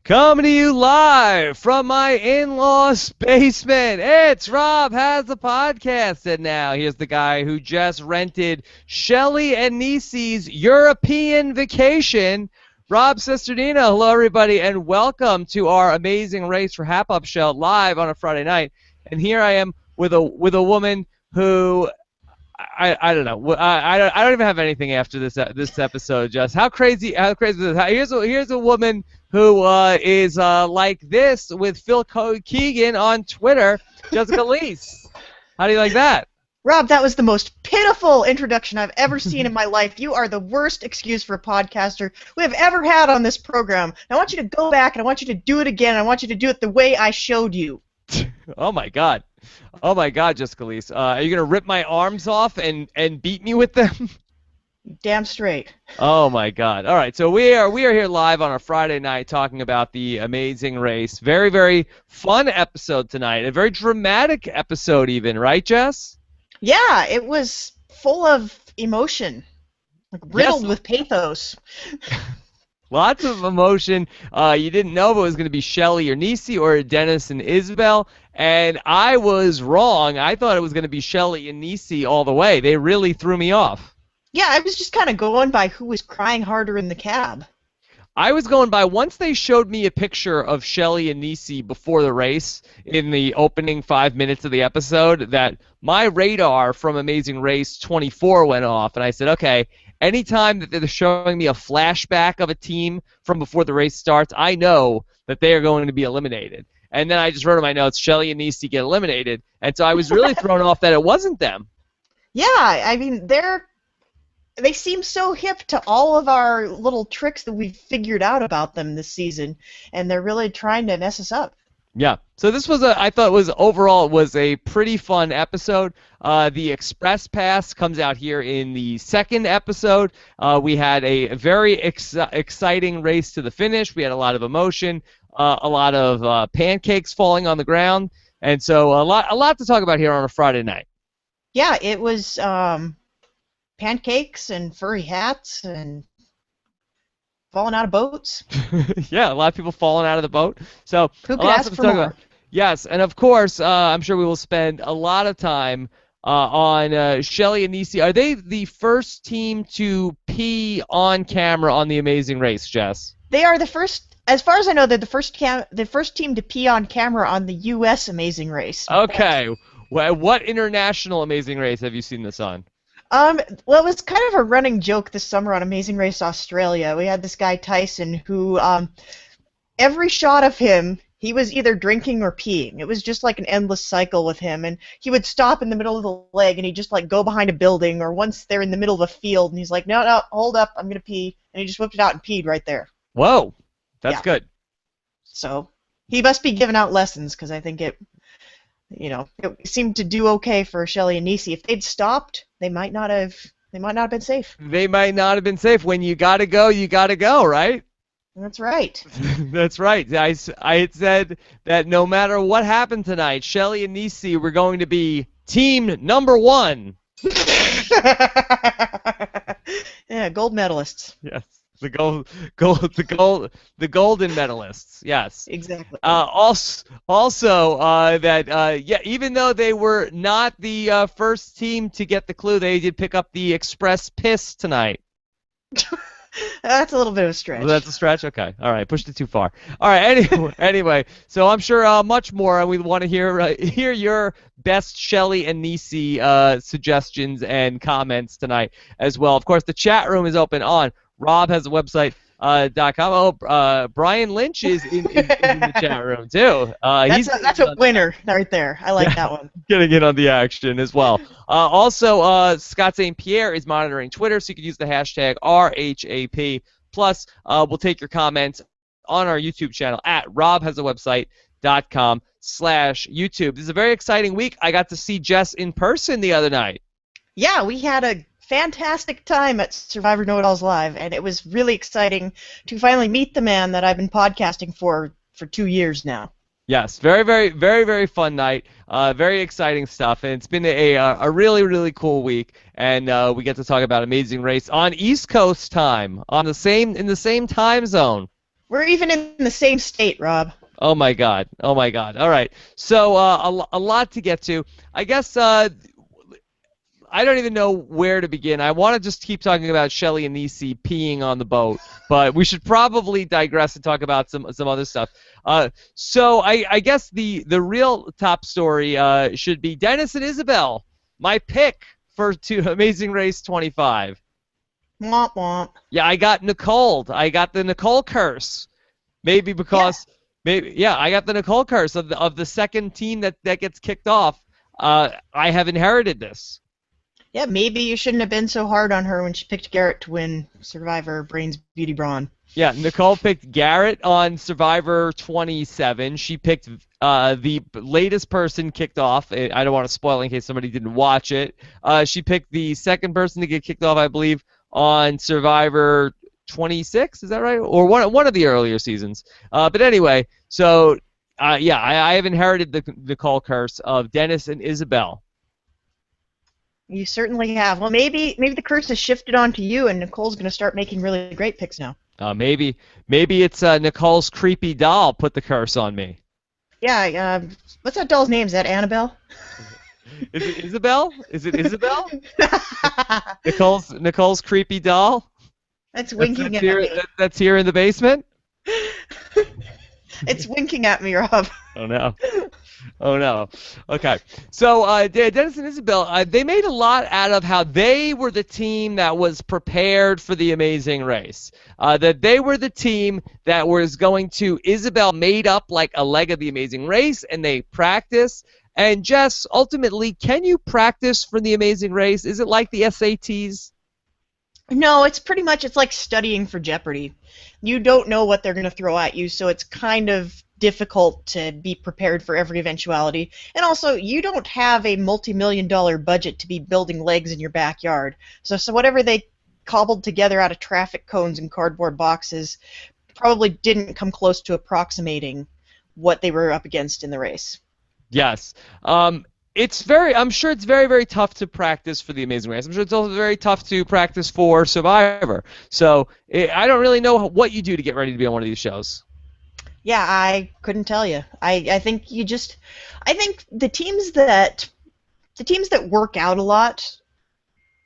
Coming to you live from my in-law's basement. It's Rob Has a Podcast. And now here's the guy who just rented Shelley and Nici's European vacation, Rob Cesternino. Hello, everybody, and welcome to our Amazing Race for Hap-Up show live on a Friday night. And here I am with a woman who I don't know. I don't even have anything after this episode. Just how crazy is this? Here's a woman who is like this with Phil Keegan on Twitter, Jessica Liese. How do you like that? Rob, that was the most pitiful introduction I've ever seen in my life. You are the worst excuse for a podcaster we have ever had on this program. I want you to go back and I want you to do it again. I want you to do it the way I showed you. Oh my God. Oh my God, Jessica Liese. Are you gonna rip my arms off and beat me with them? Damn straight. Oh my God. All right, so we are here live on a Friday night talking about the Amazing Race. Very, very fun episode tonight. A very dramatic episode even, right, Jess? Yeah, it was full of emotion. Like riddled with pathos. Lots of emotion. You didn't know if it was going to be Shelley or Nici or Dennis and Isabelle, and I was wrong. I thought it was going to be Shelley and Nici all the way. They really threw me off. Yeah, I was just kind of going by who was crying harder in the cab. I was going by, once they showed me a picture of Shelley and Nici before the race in the opening 5 minutes of the episode, that my radar from Amazing Race 24 went off, and I said, okay, anytime that they're showing me a flashback of a team from before the race starts, I know that they are going to be eliminated. And then I just wrote in my notes, Shelley and Nici get eliminated, and so I was really thrown off that it wasn't them. Yeah, I mean, they seem so hip to all of our little tricks that we've figured out about them this season, and they're really trying to mess us up. Yeah. So this was I thought overall was a pretty fun episode. The Express Pass comes out here in the second episode. We had a very exciting race to the finish. We had a lot of emotion, a lot of pancakes falling on the ground, and so a lot to talk about here on a Friday night. Yeah, it was pancakes and furry hats and falling out of boats. Yeah, a lot of people falling out of the boat. So who could ask for more? About. Yes, and of course, I'm sure we will spend a lot of time on Shelley and Nici. Are they the first team to pee on camera on The Amazing Race, Jess? They are the first. As far as I know, they're the first team to pee on camera on the U.S. Amazing Race. Okay. What international Amazing Race have you seen this on? Well, it was kind of a running joke this summer on Amazing Race Australia. We had this guy Tyson who, every shot of him, he was either drinking or peeing. It was just like an endless cycle with him, and he would stop in the middle of the leg, and he'd just like go behind a building, or once they're in the middle of a field, and he's like, no, hold up, I'm gonna pee, and he just whipped it out and peed right there. Whoa, that's good. So he must be giving out lessons, because I think it seemed to do okay for Shelley and Nici. If they'd stopped, they might not have been safe. They might not have been safe. When you gotta go, right? That's right. That's right. I had said that no matter what happened tonight, Shelley and Nici were going to be team number one. Yeah, gold medalists. Yes. The golden medalists, yes. Exactly. Even though they were not the first team to get the clue, they did pick up the Express Piss tonight. That's a little bit of a stretch. Well, that's a stretch? Okay. All right. Pushed it too far. All right. Anyway, so I'm sure much more. We want to hear your best Shelley and Nici suggestions and comments tonight as well. Of course, the chat room is open on Rob has a website. .com. Oh, Brian Lynch is in the chat room too. That's a winner right there. I like that one. Getting in on the action as well. Also, Scott St. Pierre is monitoring Twitter, so you can use the hashtag RHAP. Plus, we'll take your comments on our YouTube channel at robhasawebsite.com/YouTube. This is a very exciting week. I got to see Jess in person the other night. Yeah, we had a fantastic time at Survivor Know-It-Alls Live, and it was really exciting to finally meet the man that I've been podcasting for 2 years now. Yes, very, very, very, very fun night. Very exciting stuff, and it's been a really, really cool week. And we get to talk about Amazing Race on East Coast time, in the same time zone. We're even in the same state, Rob. Oh my God. Oh my God. All right. So a lot to get to. I guess I don't even know where to begin. I want to just keep talking about Shelley and Nici peeing on the boat, but we should probably digress and talk about some other stuff. So I guess the real top story should be Dennis and Isabelle, my pick for Amazing Race 25. Womp womp. Yeah, I got Nicole. I got the Nicole curse. Maybe because I got the Nicole curse of the second team that gets kicked off. I have inherited this. Yeah, maybe you shouldn't have been so hard on her when she picked Garrett to win Survivor Brains Beauty Brawn. Yeah, Nicole picked Garrett on Survivor 27. She picked the latest person kicked off. I don't want to spoil in case somebody didn't watch it. She picked the second person to get kicked off, I believe, on Survivor 26. Is that right? Or one of the earlier seasons. But anyway, so I have inherited the Nicole curse of Dennis and Isabelle. You certainly have. Well, maybe the curse has shifted onto you, and Nicole's going to start making really great picks now. Maybe it's Nicole's creepy doll put the curse on me. Yeah. What's that doll's name? Is that Annabelle? Is it Isabelle? Is it Isabelle? Nicole's creepy doll. That's winking at here, me. That's here in the basement. It's winking at me, Rob. Oh no. Oh no. Okay. So Dennis and Isabelle, they made a lot out of how they were the team that was prepared for the Amazing Race. That they were the team that was going to. Isabelle made up like a leg of the Amazing Race, and they practiced. And Jess, ultimately, can you practice for the Amazing Race? Is it like the SATs? No, it's like studying for Jeopardy. You don't know what they're going to throw at you, so it's kind of difficult to be prepared for every eventuality. And also, you don't have a multi-million-dollar budget to be building legs in your backyard. So whatever they cobbled together out of traffic cones and cardboard boxes probably didn't come close to approximating what they were up against in the race. Yes. I'm sure it's very, very tough to practice for the Amazing Race. I'm sure it's also very tough to practice for Survivor. So I don't really know what you do to get ready to be on one of these shows. Yeah, I couldn't tell you. I think the teams that work out a lot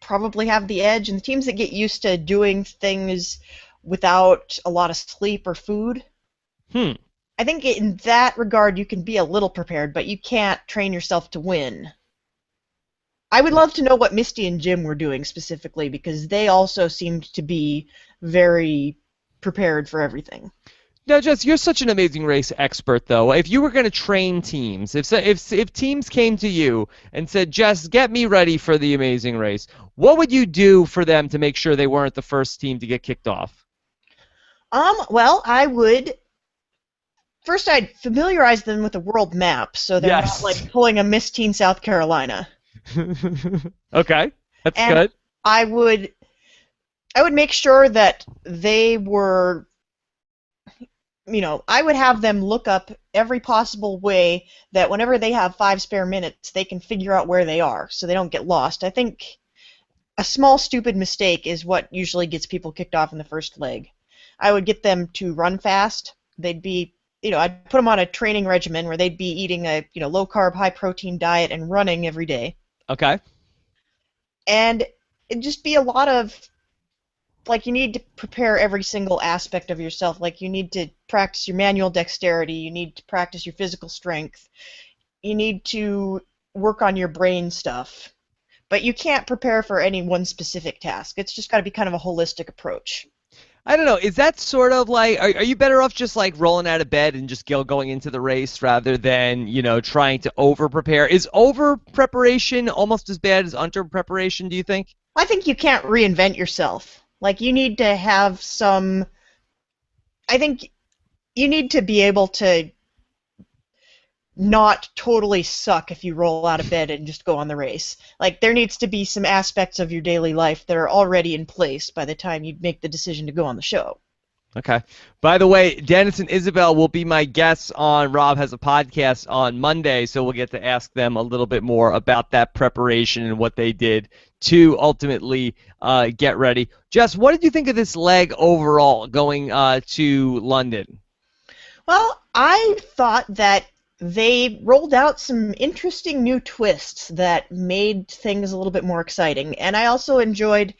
probably have the edge, and the teams that get used to doing things without a lot of sleep or food. I think in that regard you can be a little prepared, but you can't train yourself to win. I would love to know what Misty and Jim were doing specifically, because they also seemed to be very prepared for everything. Now, Jess, you're such an Amazing Race expert, though. If you were going to train teams, if teams came to you and said, Jess, get me ready for the Amazing Race, what would you do for them to make sure they weren't the first team to get kicked off? Well, I'd familiarize them with the world map, so they're not like pulling a Miss Teen South Carolina. Okay, that's good. I would make sure that they were, I would have them look up every possible way that whenever they have 5 spare minutes, they can figure out where they are, so they don't get lost. I think a small stupid mistake is what usually gets people kicked off in the first leg. I would get them to run fast. They'd be I'd put them on a training regimen where they'd be eating a low-carb, high-protein diet and running every day. Okay. And it'd just be a lot of, you need to prepare every single aspect of yourself. You need to practice your manual dexterity. You need to practice your physical strength. You need to work on your brain stuff. But you can't prepare for any one specific task. It's just got to be kind of a holistic approach. I don't know. Is that sort of like, are you better off just rolling out of bed and just going into the race rather than, trying to over-prepare? Is over-preparation almost as bad as under-preparation, do you think? I think you can't reinvent yourself. You need to have some... I think you need to be able to not totally suck if you roll out of bed and just go on the race. There needs to be some aspects of your daily life that are already in place by the time you make the decision to go on the show. Okay. By the way, Dennis and Isabelle will be my guests on Rob Has a Podcast on Monday, so we'll get to ask them a little bit more about that preparation and what they did to ultimately get ready. Jess, what did you think of this leg overall going to London? Well, I thought that they rolled out some interesting new twists that made things a little bit more exciting, and I also enjoyed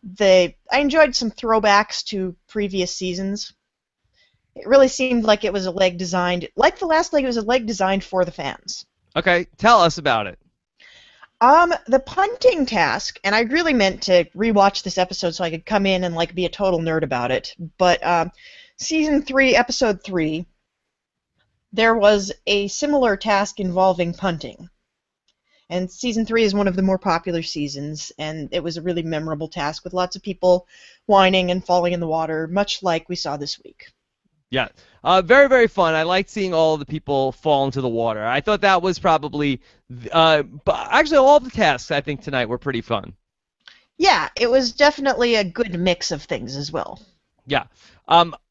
some throwbacks to previous seasons. It really seemed like it was a leg designed, like the last leg, it was a leg designed for the fans. Okay, tell us about it. The punting task, and I really meant to rewatch this episode so I could come in and like be a total nerd about it. But season 3, episode 3, there was a similar task involving punting. And season 3 is one of the more popular seasons, and it was a really memorable task with lots of people whining and falling in the water, much like we saw this week. Yeah, very, very fun. I liked seeing all the people fall into the water. I thought that was probably, but actually all the tasks I think tonight were pretty fun. Yeah, it was definitely a good mix of things as well. Yeah.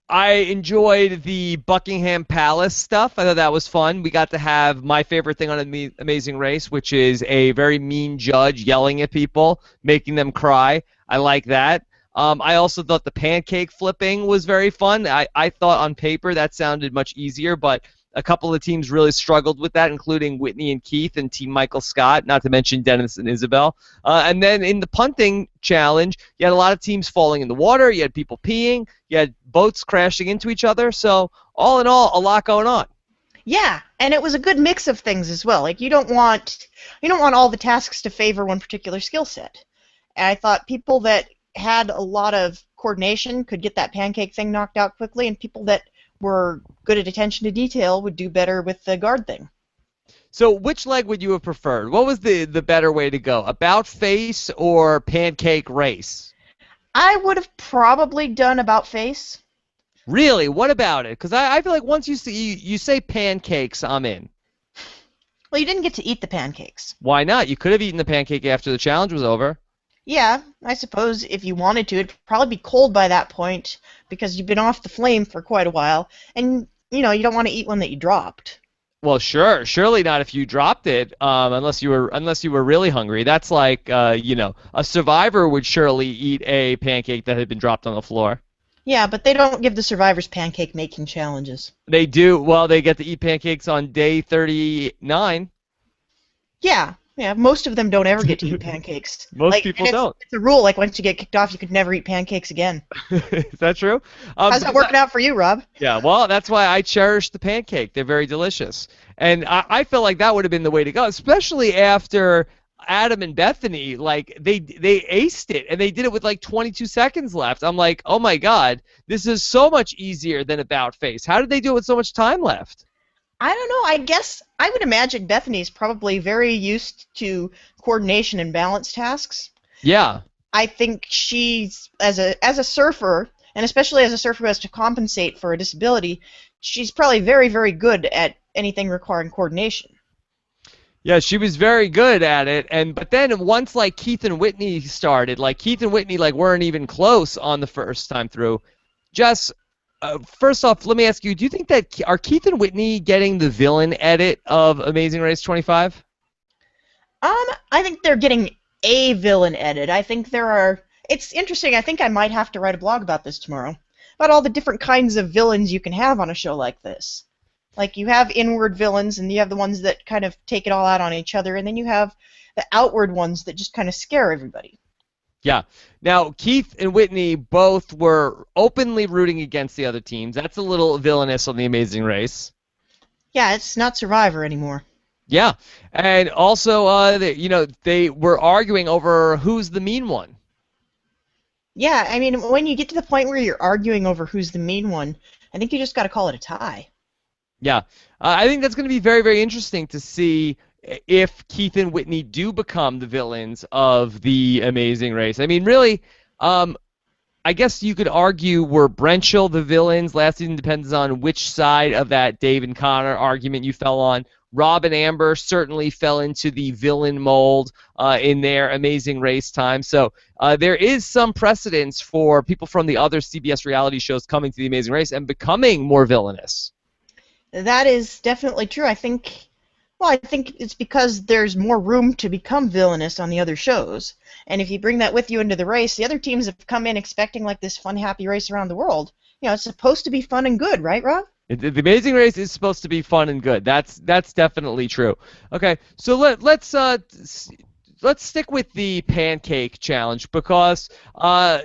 I enjoyed the Buckingham Palace stuff. I thought that was fun. We got to have my favorite thing on Amazing Race, which is a very mean judge yelling at people, making them cry. I like that. I also thought the pancake flipping was very fun. I thought on paper that sounded much easier, but a couple of teams really struggled with that, including Whitney and Keith and Team Michael Scott, not to mention Dennis and Isabelle. And then in the punting challenge, you had a lot of teams falling in the water. You had people peeing. You had boats crashing into each other. So all in all, a lot going on. Yeah, and it was a good mix of things as well. Like you don't want all the tasks to favor one particular skill set. And I thought people that had a lot of coordination could get that pancake thing knocked out quickly, and people that were good at attention to detail would do better with the guard thing. So which leg would you have preferred? What was the better way to go? About face or pancake race? I would have probably done about face. Really? What about it? Because I feel like once you say pancakes, I'm in. Well, you didn't get to eat the pancakes. Why not? You could have eaten the pancake after the challenge was over. Yeah, I suppose if you wanted to, it'd probably be cold by that point because you've been off the flame for quite a while, and you don't want to eat one that you dropped. Well, sure, surely not if you dropped it, unless you were really hungry. That's like, a survivor would surely eat a pancake that had been dropped on the floor. Yeah, but they don't give the survivors pancake making challenges. They do. Well, they get to eat pancakes on day 39. Yeah, most of them don't ever get to eat pancakes. Most people don't. It's a rule, like once you get kicked off, you could never eat pancakes again. Is that true? How's that working out for you, Rob? Yeah, well, that's why I cherish the pancake. They're very delicious. And I feel like that would have been the way to go, especially after Adam and Bethany, like, they aced it, and they did it with, like, 22 seconds left. I'm like, oh, my God, this is so much easier than About Face. How did they do it with so much time left? I don't know. I guess I would imagine Bethany's probably very used to coordination and balance tasks. Yeah. I think she's, as a surfer, and especially as a surfer who has to compensate for a disability, she's probably very, very good at anything requiring coordination. Yeah, she was very good at it, but then once like Keith and Whitney started, like Keith and Whitney like weren't even close on the first time through. Just first off, let me ask you: do you think that are Keith and Whitney getting the villain edit of Amazing Race 25? I think they're getting a villain edit. I think there are. It's interesting. I think I might have to write a blog about this tomorrow, about all the different kinds of villains you can have on a show like this. Like, you have inward villains, and you have the ones that kind of take it all out on each other, and then you have the outward ones that just kind of scare everybody. Yeah. Now, Keith and Whitney both were openly rooting against the other teams. That's a little villainous on The Amazing Race. Yeah, it's not Survivor anymore. Yeah. And also, they were arguing over who's the mean one. Yeah, I mean, when you get to the point where you're arguing over who's the mean one, I think you just got to call it a tie. Yeah. I think that's going to be very, very interesting to see if Keith and Whitney do become the villains of The Amazing Race. I mean, really, I I guess you could argue were Brenchel the villains. Last season depends on which side of that Dave and Connor argument you fell on. Rob and Amber certainly fell into the villain mold in their Amazing Race time. So there is some precedence for people from the other CBS reality shows coming to the Amazing Race and becoming more villainous. That is definitely true. I think it's because there's more room to become villainous on the other shows. And if you bring that with you into the race, the other teams have come in expecting like this fun, happy race around the world. You know, it's supposed to be fun and good, right, Rob? The Amazing Race is supposed to be fun and good. That's definitely true. Okay, so let's stick with the pancake challenge because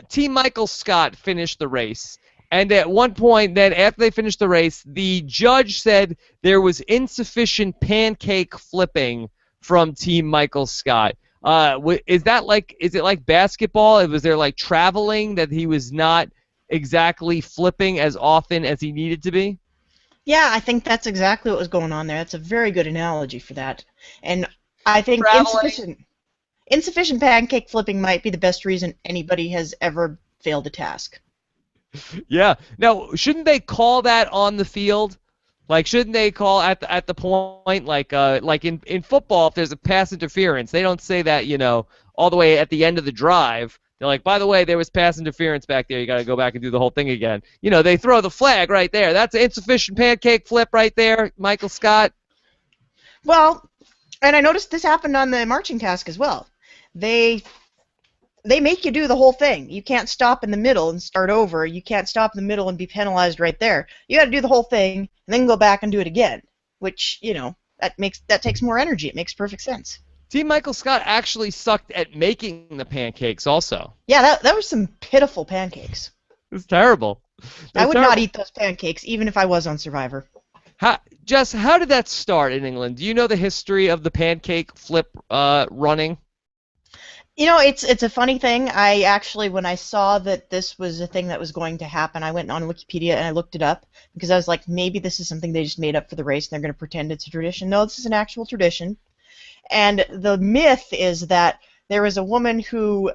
Team Michael Scott finished the race. And at one point, then after they finished the race, the judge said there was insufficient pancake flipping from Team Michael Scott. Is it like basketball? Was there like traveling that he was not exactly flipping as often as he needed to be? Yeah, I think that's exactly what was going on there. That's a very good analogy for that. And I think insufficient pancake flipping might be the best reason anybody has ever failed a task. Yeah. Now, shouldn't they call that on the field? Like, shouldn't they call at the point, like in football, if there's a pass interference, they don't say that, all the way at the end of the drive. They're like, by the way, there was pass interference back there. You got to go back and do the whole thing again. They throw the flag right there. That's an insufficient pancake flip right there, Michael Scott. Well, and I noticed this happened on the marching task as well. They make you do the whole thing. You can't stop in the middle and start over. You can't stop in the middle and be penalized right there. You got to do the whole thing and then go back and do it again, which, that takes more energy. It makes perfect sense. Team Michael Scott actually sucked at making the pancakes also. Yeah, that was some pitiful pancakes. It was terrible. I would not eat those pancakes even if I was on Survivor. Jess, how did that start in England? Do you know the history of the pancake flip running? It's a funny thing. I actually, when I saw that this was a thing that was going to happen, I went on Wikipedia and I looked it up because I was like, maybe this is something they just made up for the race and they're going to pretend it's a tradition. No, this is an actual tradition. And the myth is that there was a woman who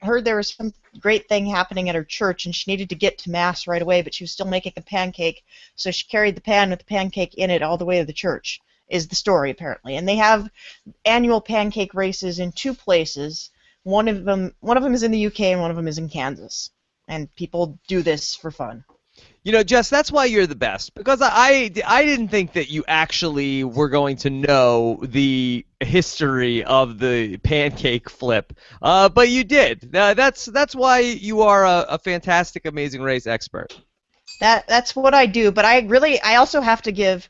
heard there was some great thing happening at her church and she needed to get to Mass right away, but she was still making a pancake, so she carried the pan with the pancake in it all the way to the church, is the story apparently. And they have annual pancake races in two places. One of them is in the UK and one of them is in Kansas. And people do this for fun. Jess, that's why you're the best, because I didn't think that you actually were going to know the history of the pancake flip, but you did. That's why you are a fantastic Amazing Race expert. That's what I do, but I also have to give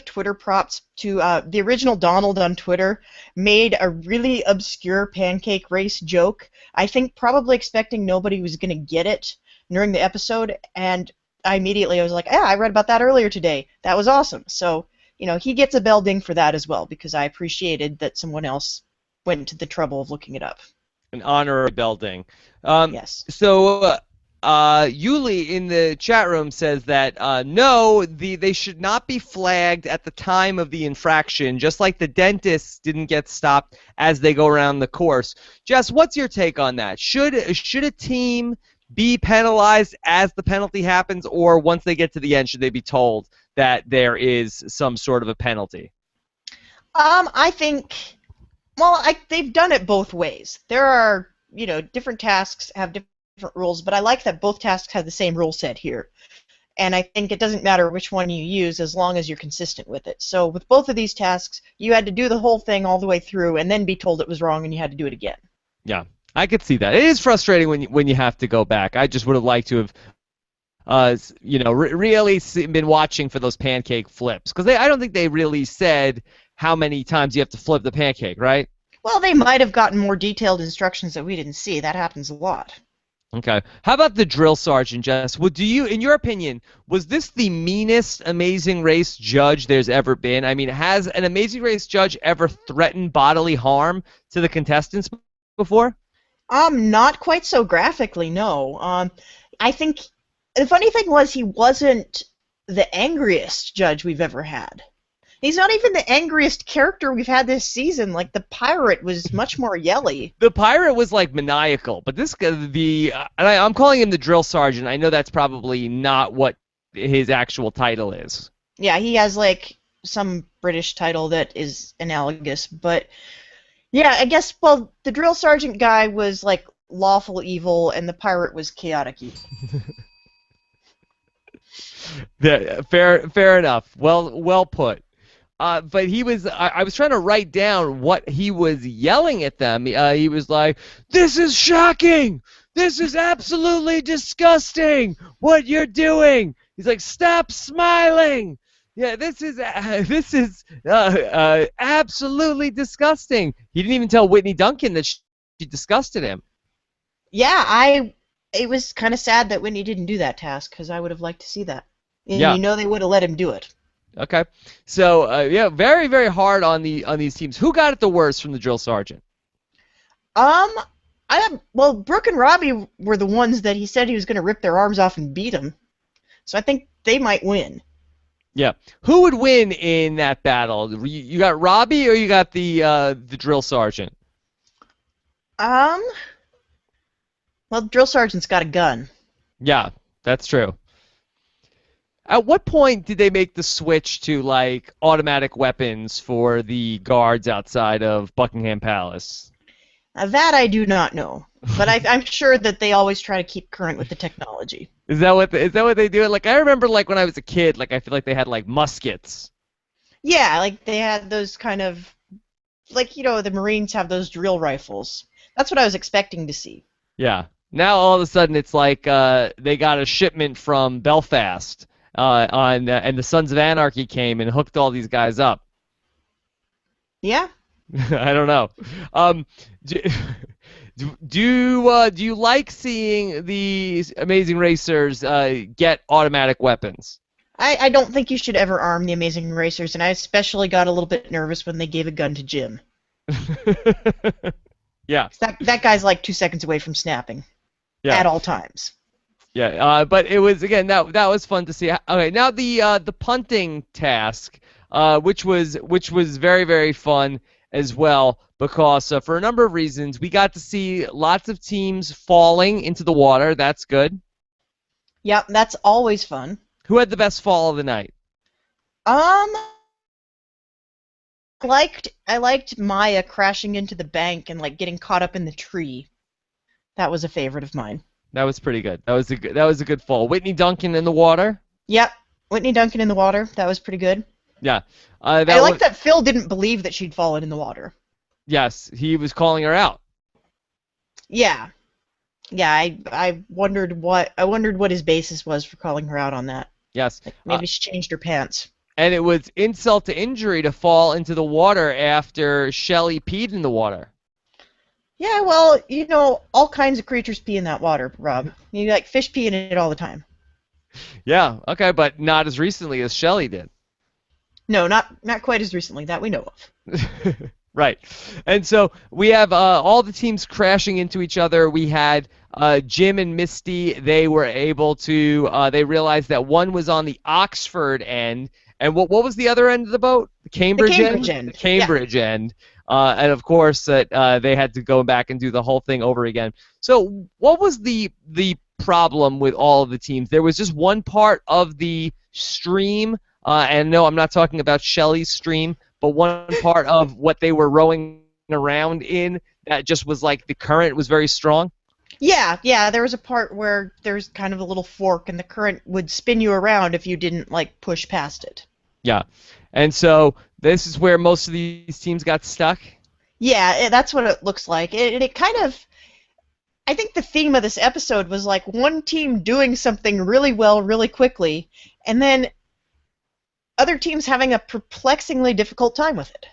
Twitter props to the original Donald on Twitter made a really obscure pancake race joke. I think probably expecting nobody was going to get it during the episode, and I was like, yeah, I read about that earlier today. That was awesome. So, he gets a bell ding for that as well, because I appreciated that someone else went to the trouble of looking it up. An honorary bell ding. Yes. So, Yuli in the chat room says that no, they should not be flagged at the time of the infraction, just like the dentists didn't get stopped as they go around the course. Jess, what's your take on that? Should a team be penalized as the penalty happens, or once they get to the end, should they be told that there is some sort of a penalty? I think, they've done it both ways. There are, different tasks have different rules, but I like that both tasks have the same rule set here. And I think it doesn't matter which one you use as long as you're consistent with it. So with both of these tasks, you had to do the whole thing all the way through and then be told it was wrong and you had to do it again. Yeah. I could see that. It is frustrating when you have to go back. I just would have liked to have, really been watching for those pancake flips, because I don't think they really said how many times you have to flip the pancake, right? Well, they might have gotten more detailed instructions that we didn't see. That happens a lot. Okay. How about the drill sergeant, Jess? In your opinion, was this the meanest Amazing Race judge there's ever been? I mean, has an Amazing Race judge ever threatened bodily harm to the contestants before? Not quite so graphically, no. I think the funny thing was he wasn't the angriest judge we've ever had. He's not even the angriest character we've had this season. Like, the pirate was much more yelly. The pirate was like maniacal, but this guy, I'm calling him the drill sergeant. I know that's probably not what his actual title is. Yeah, he has, like, some British title that is analogous, but yeah, I guess, well, the drill sergeant guy was, like, lawful evil, and the pirate was chaotic evil. Yeah, fair enough. Well put. But he was. I was trying to write down what he was yelling at them. He was like, "This is shocking! This is absolutely disgusting! What you're doing!" He's like, "Stop smiling! Yeah, this is absolutely disgusting." He didn't even tell Whitney Duncan that she disgusted him. Yeah, it was kind of sad that Whitney didn't do that task, because I would have liked to see that. And Yeah. you know they would have let him do it. Okay, so yeah, very very hard on these teams. Who got it the worst from the drill sergeant? Well, Brooke and Robbie were the ones that he said he was going to rip their arms off and beat them. So I think they might win. Yeah, who would win in that battle? You got Robbie or you got the drill sergeant? Well, the drill sergeant's got a gun. Yeah, that's true. At what point did they make the switch to like automatic weapons for the guards outside of Buckingham Palace? That I do not know, but I'm sure that they always try to keep current with the technology. Is that what they do? Like I remember, like when I was a kid, like I feel like they had like muskets. Yeah, like they had those kind of, like, you know, the Marines have those drill rifles. That's what I was expecting to see. Yeah. Now all of a sudden it's like they got a shipment from Belfast. And the Sons of Anarchy came and hooked all these guys up. Yeah. I don't know. Do you like seeing these Amazing Racers get automatic weapons? I don't think you should ever arm the Amazing Racers, and I especially got a little bit nervous when they gave a gun to Jim. Yeah. That guy's like 2 seconds away from snapping. Yeah. At all times. Yeah, but it was again that was fun to see. Okay, now the punting task, which was very very fun as well because for a number of reasons we got to see lots of teams falling into the water. That's good. Yep, that's always fun. Who had the best fall of the night? I liked Maya crashing into the bank and like getting caught up in the tree. That was a favorite of mine. That was pretty good. That was a good fall. Whitney Duncan in the water. Yep, Whitney Duncan in the water. That was pretty good. Yeah. I like that Phil didn't believe that she'd fallen in the water. Yes, he was calling her out. Yeah. Yeah, I wondered what his basis was for calling her out on that. Yes. Like maybe she changed her pants. And it was insult to injury to fall into the water after Shelley peed in the water. Yeah, well, you know, all kinds of creatures pee in that water, Rob. You like fish pee in it all the time. Yeah, okay, but not as recently as Shelley did. No, not quite as recently, that we know of. Right. And so we have all the teams crashing into each other. We had Jim and Misty. They were able to, they realized that one was on the Oxford end. And what was the other end of the boat? The Cambridge end? end. The Cambridge end. And of course, that they had to go back and do the whole thing over again. So what was the problem with all of the teams? There was just one part of the stream, and no, I'm not talking about Shelley's stream, but one part of what they were rowing around in that just was like the current was very strong. Yeah, there was a part where there's kind of a little fork, and the current would spin you around if you didn't like push past it. Yeah, and so this is where most of these teams got stuck. Yeah, that's what it looks like. It kind of, I think the theme of this episode was like one team doing something really well, really quickly, and then other teams having a perplexingly difficult time with it.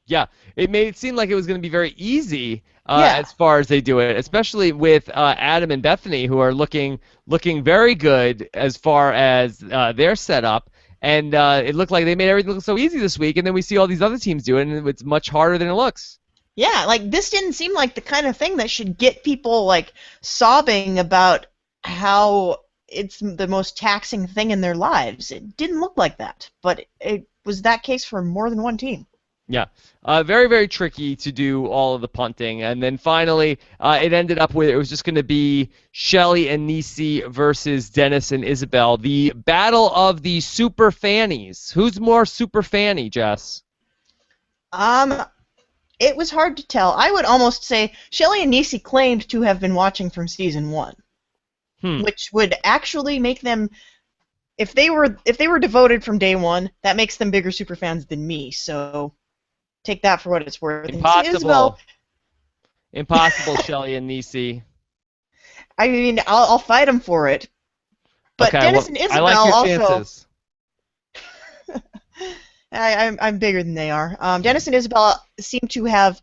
Yeah, it made it seem like it was going to be very easy as far as they do it, especially with Adam and Bethany, who are looking very good as far as their setup. And it looked like they made everything look so easy this week, and then we see all these other teams do it, and it's much harder than it looks. Yeah, like this didn't seem like the kind of thing that should get people like sobbing about how it's the most taxing thing in their lives. It didn't look like that, but it was that case for more than one team. Yeah. Very, very tricky to do all of the punting. And then finally, it ended up with it was just going to be Shelley and Nici versus Dennis and Isabelle. The battle of the super fannies. Who's more super fanny, Jess? It was hard to tell. I would almost say Shelley and Nici claimed to have been watching from season 1, which would actually make them, if they were devoted from day 1, that makes them bigger super fans than me. So take that for what it's worth. Impossible. Impossible, Shelley and Nici. I mean, I'll fight them for it. But okay, Dennis and Isabelle I like your also. Chances. I'm bigger than they are. Dennis and Isabelle seem to have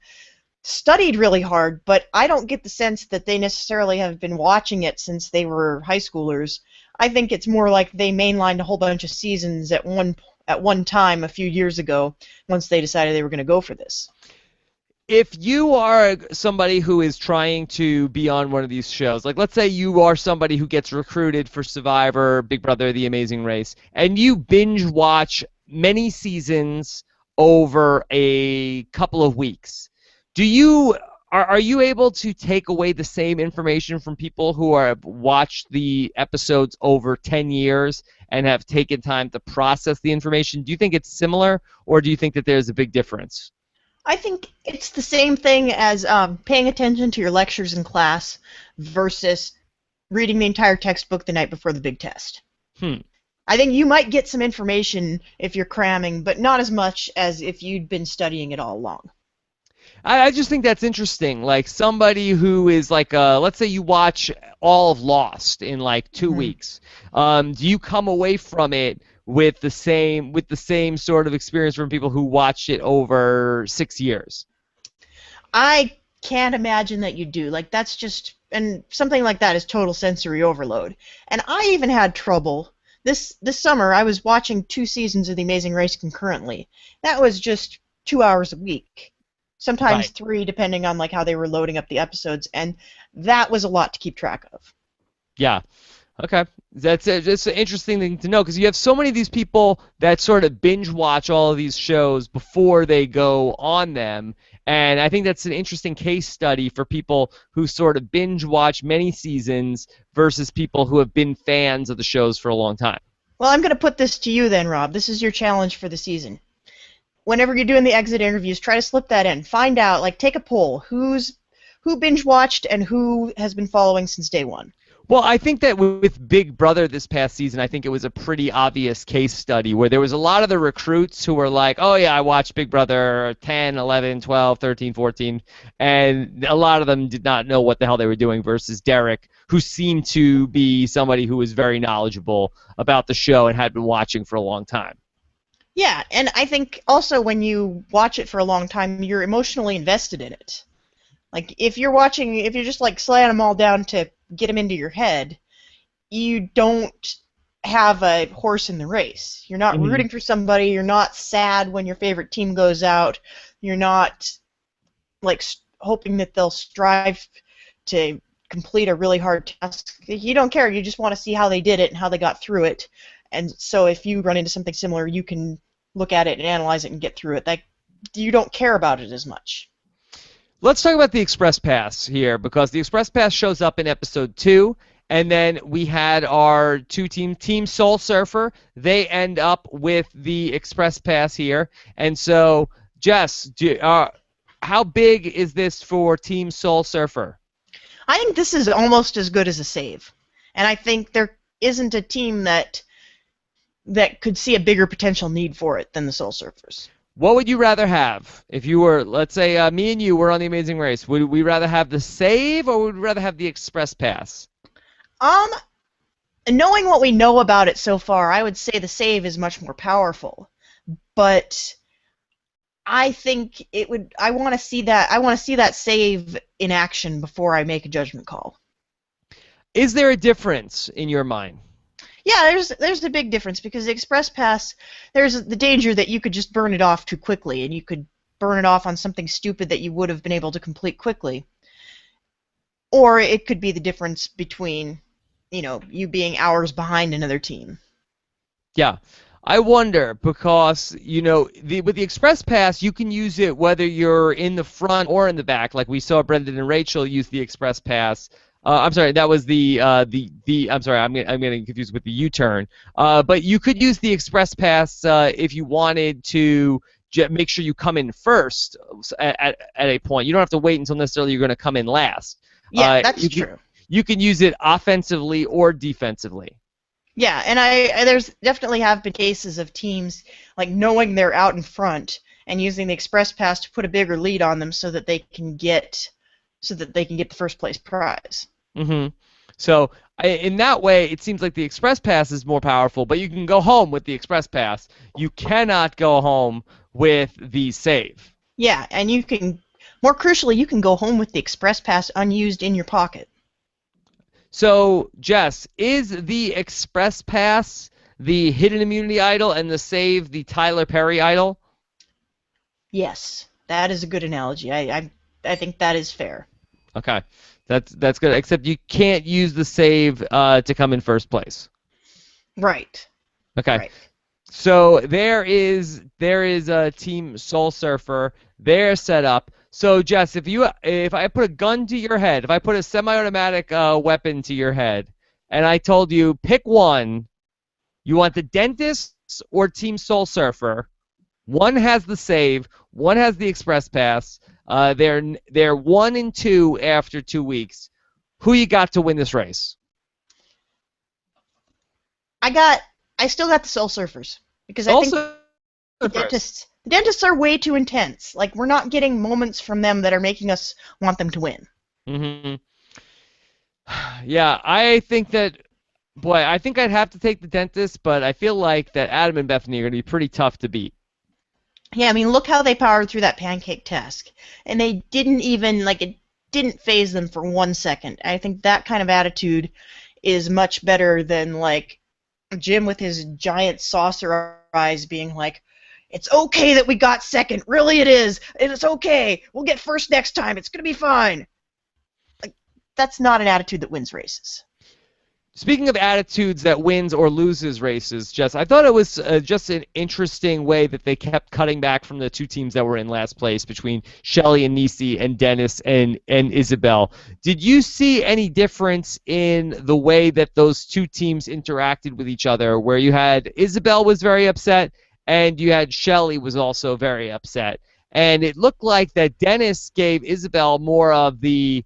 studied really hard, but I don't get the sense that they necessarily have been watching it since they were high schoolers. I think it's more like they mainlined a whole bunch of seasons at one time a few years ago once they decided they were going to go for this. If you are somebody who is trying to be on one of these shows, like let's say you are somebody who gets recruited for Survivor, Big Brother, The Amazing Race, and you binge watch many seasons over a couple of weeks, are you able to take away the same information from people who have watched the episodes over 10 years and have taken time to process the information? Do you think it's similar, or do you think that there's a big difference? I think it's the same thing as paying attention to your lectures in class versus reading the entire textbook the night before the big test. I think you might get some information if you're cramming, but not as much as if you'd been studying it all along. I just think that's interesting. Like somebody who is like, let's say you watch all of Lost in like 2 weeks. Do you come away from it with the same sort of experience from people who watched it over 6 years? I can't imagine that you do. Like that's just, and something like that is total sensory overload. And I even had trouble. This summer, I was watching 2 seasons of The Amazing Race concurrently. That was just 2 hours a week, sometimes 3, depending on like how they were loading up the episodes, and that was a lot to keep track of. Yeah. Okay. That's an interesting thing to know, because you have so many of these people that sort of binge watch all of these shows before they go on them, and I think that's an interesting case study for people who sort of binge watch many seasons versus people who have been fans of the shows for a long time. Well, I'm going to put this to you then, Rob. This is your challenge for the season. Whenever you're doing the exit interviews, try to slip that in. Find out, like take a poll, who binge watched and who has been following since day 1. Well, I think that with Big Brother this past season, I think it was a pretty obvious case study where there was a lot of the recruits who were like, oh, yeah, I watched Big Brother 10, 11, 12, 13, 14, and a lot of them did not know what the hell they were doing versus Derek, who seemed to be somebody who was very knowledgeable about the show and had been watching for a long time. Yeah, and I think also when you watch it for a long time, you're emotionally invested in it. Like if you're just like slaying them all down to get them into your head, you don't have a horse in the race. You're not rooting for somebody. You're not sad when your favorite team goes out. You're not like hoping that they'll strive to complete a really hard task. You don't care. You just want to see how they did it and how they got through it. And so if you run into something similar, you can look at it and analyze it and get through it. Like you don't care about it as much. Let's talk about the Express Pass here, because the Express Pass shows up in episode 2, and then we had our 2 Team Soul Surfer. They end up with the Express Pass here. And so, Jess, how big is this for Team Soul Surfer? I think this is almost as good as a save. And I think there isn't a team that could see a bigger potential need for it than the Soul Surfers. What would you rather have if you were, let's say, me and you were on The Amazing Race? Would we rather have the save, or would we rather have the Express Pass? Knowing what we know about it so far, I would say the save is much more powerful. But I think it would. I want to see that save in action before I make a judgment call. Is there a difference in your mind? Yeah, there's a big difference, because the Express Pass, there's the danger that you could just burn it off too quickly, and you could burn it off on something stupid that you would have been able to complete quickly. Or it could be the difference between, you being hours behind another team. Yeah. I wonder because with the Express Pass you can use it whether you're in the front or in the back. Like we saw Brendan and Rachel use the Express Pass. I'm sorry, that was the. I'm sorry, I'm getting confused with the U-turn. But you could use the Express Pass if you wanted to make sure you come in first at a point. You don't have to wait until necessarily you're going to come in last. Yeah, that's true. You can use it offensively or defensively. Yeah, and I there's definitely have been cases of teams like knowing they're out in front and using the Express Pass to put a bigger lead on them so that they can get the first place prize. Mm-hmm. So in that way, it seems like the Express Pass is more powerful, but you can go home with the Express Pass. You cannot go home with the save. Yeah, and more crucially, you can go home with the Express Pass unused in your pocket. So, Jess, is the Express Pass the hidden immunity idol and the save the Tyler Perry idol? Yes, that is a good analogy. I think that is fair. Okay, that's good. Except you can't use the save to come in first place. Right. Okay. Right. So there is a Team Soul Surfer. They're set up. So Jess, if I put a gun to your head, if I put a semi-automatic weapon to your head, and I told you pick one, you want the Dentist or Team Soul Surfer? One has the save, one has the Express Pass. They're 1 and 2 after 2 weeks. Who you got to win this race? I still got the Soul Surfers because I think the dentists are way too intense. Like, we're not getting moments from them that are making us want them to win. Mm-hmm. Yeah, I think I'd have to take the Dentist, but I feel like that Adam and Bethany are going to be pretty tough to beat. Yeah, I mean, look how they powered through that Pancake task. And they didn't even, it didn't phase them for 1 second. I think that kind of attitude is much better than, Jim with his giant saucer eyes being like, it's okay that we got second. Really it is. It's okay. We'll get first next time. It's going to be fine. That's not an attitude that wins races. Speaking of attitudes that wins or loses races, Jess, I thought it was just an interesting way that they kept cutting back from the two teams that were in last place between Shelley and Nici and Dennis and Isabelle. Did you see any difference in the way that those two teams interacted with each other, where you had Isabelle was very upset and you had Shelley was also very upset? And it looked like that Dennis gave Isabelle more of the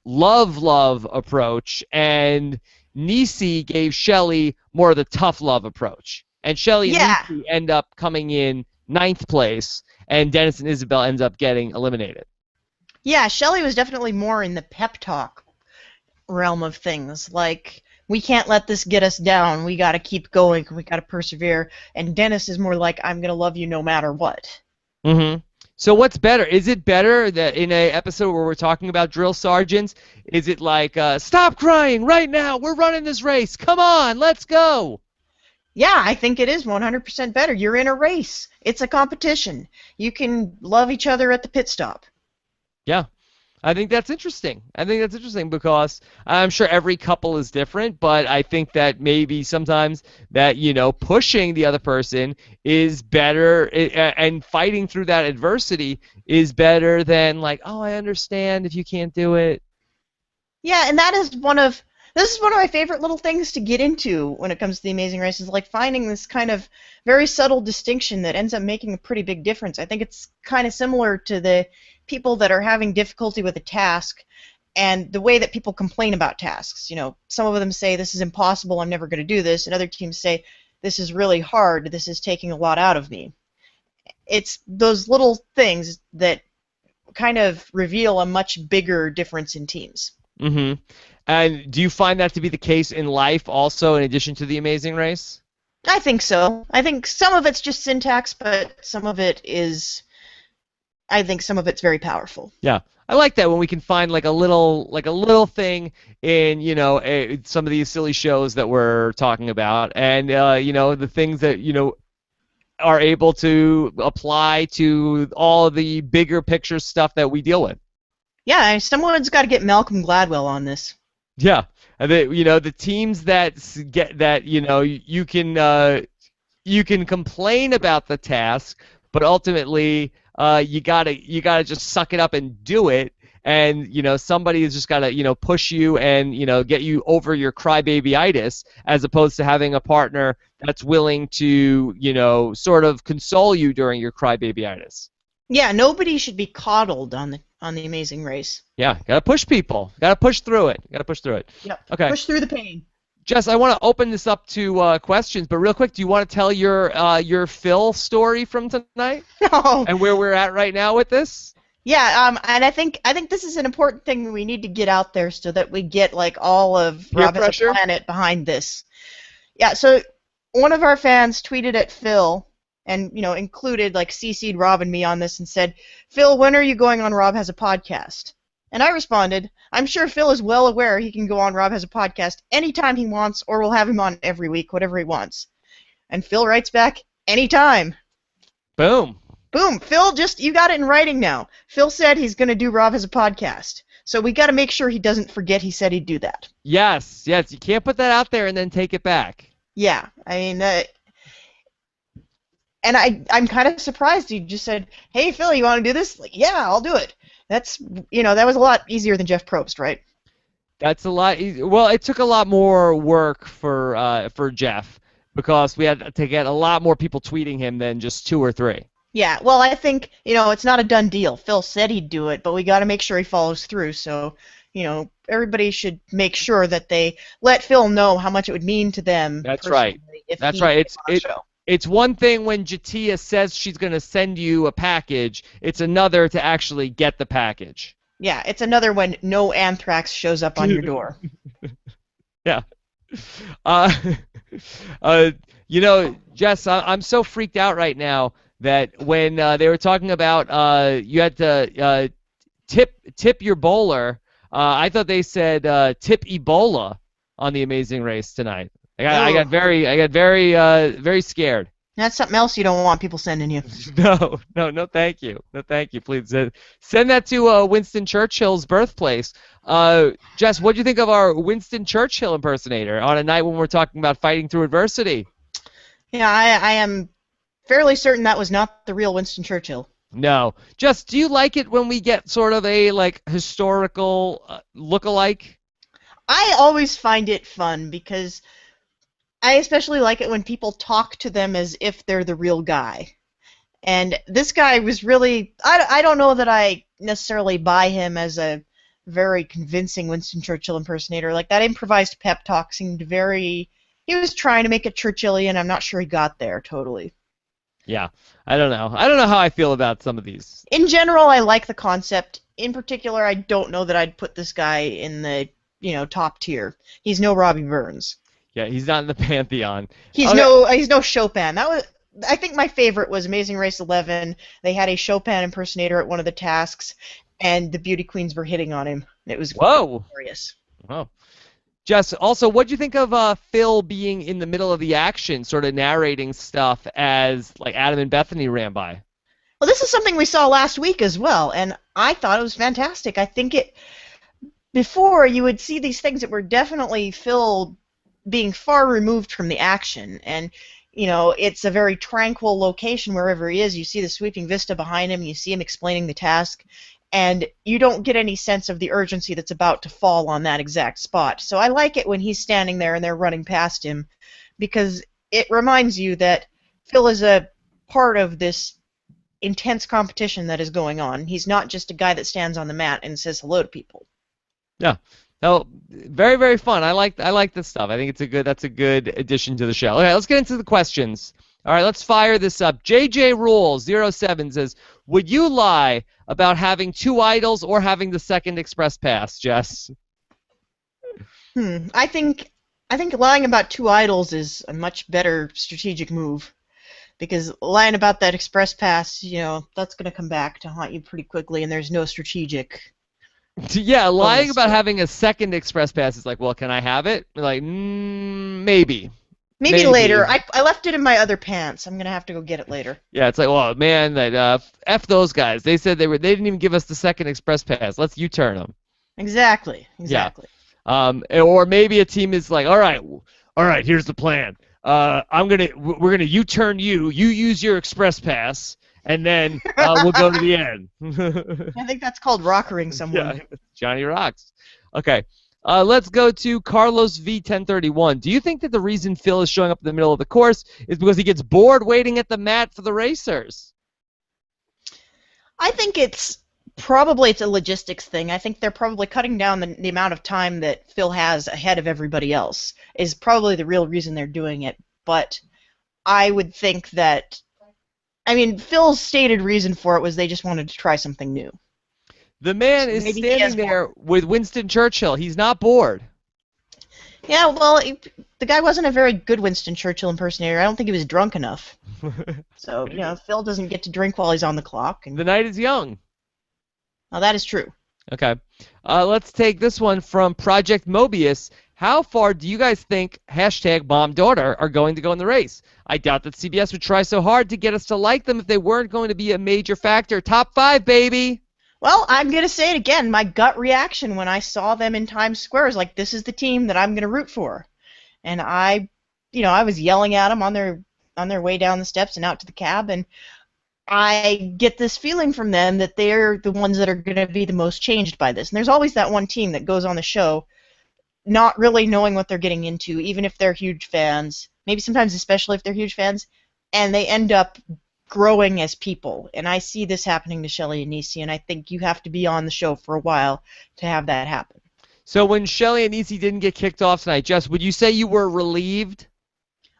love approach, and Nici gave Shelley more of the tough love approach. And Shelley and Nici end up coming in 9th place, and Dennis and Isabelle ends up getting eliminated. Yeah, Shelley was definitely more in the pep talk realm of things. Like, we can't let this get us down. We got to keep going. We got to persevere. And Dennis is more like, I'm going to love you no matter what. Mm-hmm. So what's better? Is it better that in an episode where we're talking about drill sergeants, is it like, stop crying right now, we're running this race, come on, let's go? Yeah, I think it is 100% better. You're in a race. It's a competition. You can love each other at the pit stop. Yeah. I think that's interesting. Because I'm sure every couple is different, but I think that maybe sometimes that, pushing the other person is better, and fighting through that adversity is better than oh, I understand if you can't do it. Yeah, and this is one of my favorite little things to get into when it comes to the Amazing Race, is finding this kind of very subtle distinction that ends up making a pretty big difference. I think it's kind of similar to the people that are having difficulty with a task and the way that people complain about tasks. Some of them say, this is impossible, I'm never going to do this, and other teams say, this is really hard, this is taking a lot out of me. It's those little things that kind of reveal a much bigger difference in teams. Mm-hmm. And do you find that to be the case in life also, in addition to the Amazing Race? I think so. I think some of it's just syntax, but some of it is... I think some of it's very powerful. Yeah, I like that when we can find a little thing in some of these silly shows that we're talking about, and the things that are able to apply to all the bigger picture stuff that we deal with. Yeah, someone's got to get Malcolm Gladwell on this. Yeah, And the teams that get that, you can complain about the task, but ultimately you gotta just suck it up and do it. And somebody has just gotta push you and get you over your crybaby-itis, as opposed to having a partner that's willing to sort of console you during your crybaby-itis. Yeah, nobody should be coddled on the Amazing Race. Yeah, gotta push people. Gotta push through it. Yep. Okay. Push through the pain. Jess, I want to open this up to questions, but real quick, do you want to tell your Phil story from tonight No. and where we're at right now with this? Yeah, and I think this is an important thing we need to get out there so that we get like all of Peer Rob Has a pressure? Planet behind this. Yeah, so one of our fans tweeted at Phil and included like CC'd Rob and me on this and said, "Phil, when are you going on Rob Has a Podcast?" And I responded, "I'm sure Phil is well aware he can go on Rob Has a Podcast anytime he wants, or we'll have him on every week, whatever he wants." And Phil writes back, "Anytime." Boom. Boom. Phil, you got it in writing now. Phil said he's going to do Rob Has a Podcast. So we got to make sure he doesn't forget he said he'd do that. Yes. You can't put that out there and then take it back. Yeah, I mean, and I'm kind of surprised he just said, "Hey, Phil, you want to do this?" Like, yeah, I'll do it. That's, that was a lot easier than Jeff Probst, right? That's a lot easier. Well, it took a lot more work for Jeff, because we had to get a lot more people tweeting him than just 2 or 3. Yeah, well, I think, it's not a done deal. Phil said he'd do it, but we got to make sure he follows through. So, everybody should make sure that they let Phil know how much it would mean to them. That's right. That's right. It's one thing when Jatia says she's going to send you a package. It's another to actually get the package. Yeah, it's another when no anthrax shows up on your door. Yeah. Jess, I'm so freaked out right now that when they were talking about you had to tip your bowler, I thought they said tip Ebola on the Amazing Race tonight. I got very scared. That's something else you don't want people sending you. No, thank you. No, thank you. Please send that to Winston Churchill's birthplace. Jess, what do you think of our Winston Churchill impersonator on a night when we're talking about fighting through adversity? Yeah, I am fairly certain that was not the real Winston Churchill. No. Jess, do you like it when we get sort of a historical look-alike? I always find it fun because I especially like it when people talk to them as if they're the real guy. And this guy was really, I don't know that I necessarily buy him as a very convincing Winston Churchill impersonator. Like, that improvised pep talk seemed he was trying to make it Churchillian. I'm not sure he got there totally. Yeah, I don't know. I don't know how I feel about some of these. In general, I like the concept. In particular, I don't know that I'd put this guy in the, top tier. He's no Robbie Burns. Yeah, he's not in the pantheon. He's no Chopin. I think my favorite was Amazing Race 11. They had a Chopin impersonator at one of the tasks, and the beauty queens were hitting on him. It was glorious. Whoa. Jess, also, what do you think of Phil being in the middle of the action, sort of narrating stuff as Adam and Bethany ran by? Well, this is something we saw last week as well, and I thought it was fantastic. I think before you would see these things that were definitely Phil being far removed from the action, and it's a very tranquil location wherever he is. You see the sweeping vista behind him, you see him explaining the task, and you don't get any sense of the urgency that's about to fall on that exact spot. So I like it when he's standing there and they're running past him, because it reminds you that Phil is a part of this intense competition that is going on. He's not just a guy that stands on the mat and says hello to people. Yeah. No, very, very fun. I like this stuff. I think that's a good addition to the show. Okay, let's get into the questions. All right, let's fire this up. JJ Rules 07 says, "Would you lie about having 2 idols or having the second express pass, Jess?" I think lying about 2 idols is a much better strategic move, because lying about that express pass, that's going to come back to haunt you pretty quickly, and there's no strategic. Yeah, lying about having a second express pass is like, well, can I have it? Like, maybe. Maybe later. I left it in my other pants. I'm gonna have to go get it later. Yeah, it's like, well, man, F those guys. They said they didn't even give us the second express pass. Let's U-turn them. Exactly. Yeah. Or maybe a team is like, all right, here's the plan. We're gonna U-turn you. You use your express pass, and then we'll go to the end. I think that's called rockering someone. Yeah, Johnny rocks. Okay. Let's go to Carlos V1031. Do you think that the reason Phil is showing up in the middle of the course is because he gets bored waiting at the mat for the racers? I think it's a logistics thing. I think they're probably cutting down the amount of time that Phil has ahead of everybody else is probably the real reason they're doing it. But I would think that, Phil's stated reason for it was they just wanted to try something new. The man is standing there with Winston Churchill. He's not bored. Yeah, well, the guy wasn't a very good Winston Churchill impersonator. I don't think he was drunk enough. So, Phil doesn't get to drink while he's on the clock. The night is young. Well, that is true. Okay. Let's take this one from Project Mobius. How far do you guys think #MomDaughter are going to go in the race? I doubt that CBS would try so hard to get us to like them if they weren't going to be a major factor. Top 5, baby! Well, I'm going to say it again. My gut reaction when I saw them in Times Square is like, this is the team that I'm going to root for. And I was yelling at them on their way down the steps and out to the cab, and I get this feeling from them that they're the ones that are going to be the most changed by this. And there's always that one team that goes on the show not really knowing what they're getting into, even if they're huge fans, maybe sometimes especially if they're huge fans, and they end up growing as people. And I see this happening to Shelley and Nici, and I think you have to be on the show for a while to have that happen. So when Shelley and Nici didn't get kicked off tonight, Jess, would you say you were relieved?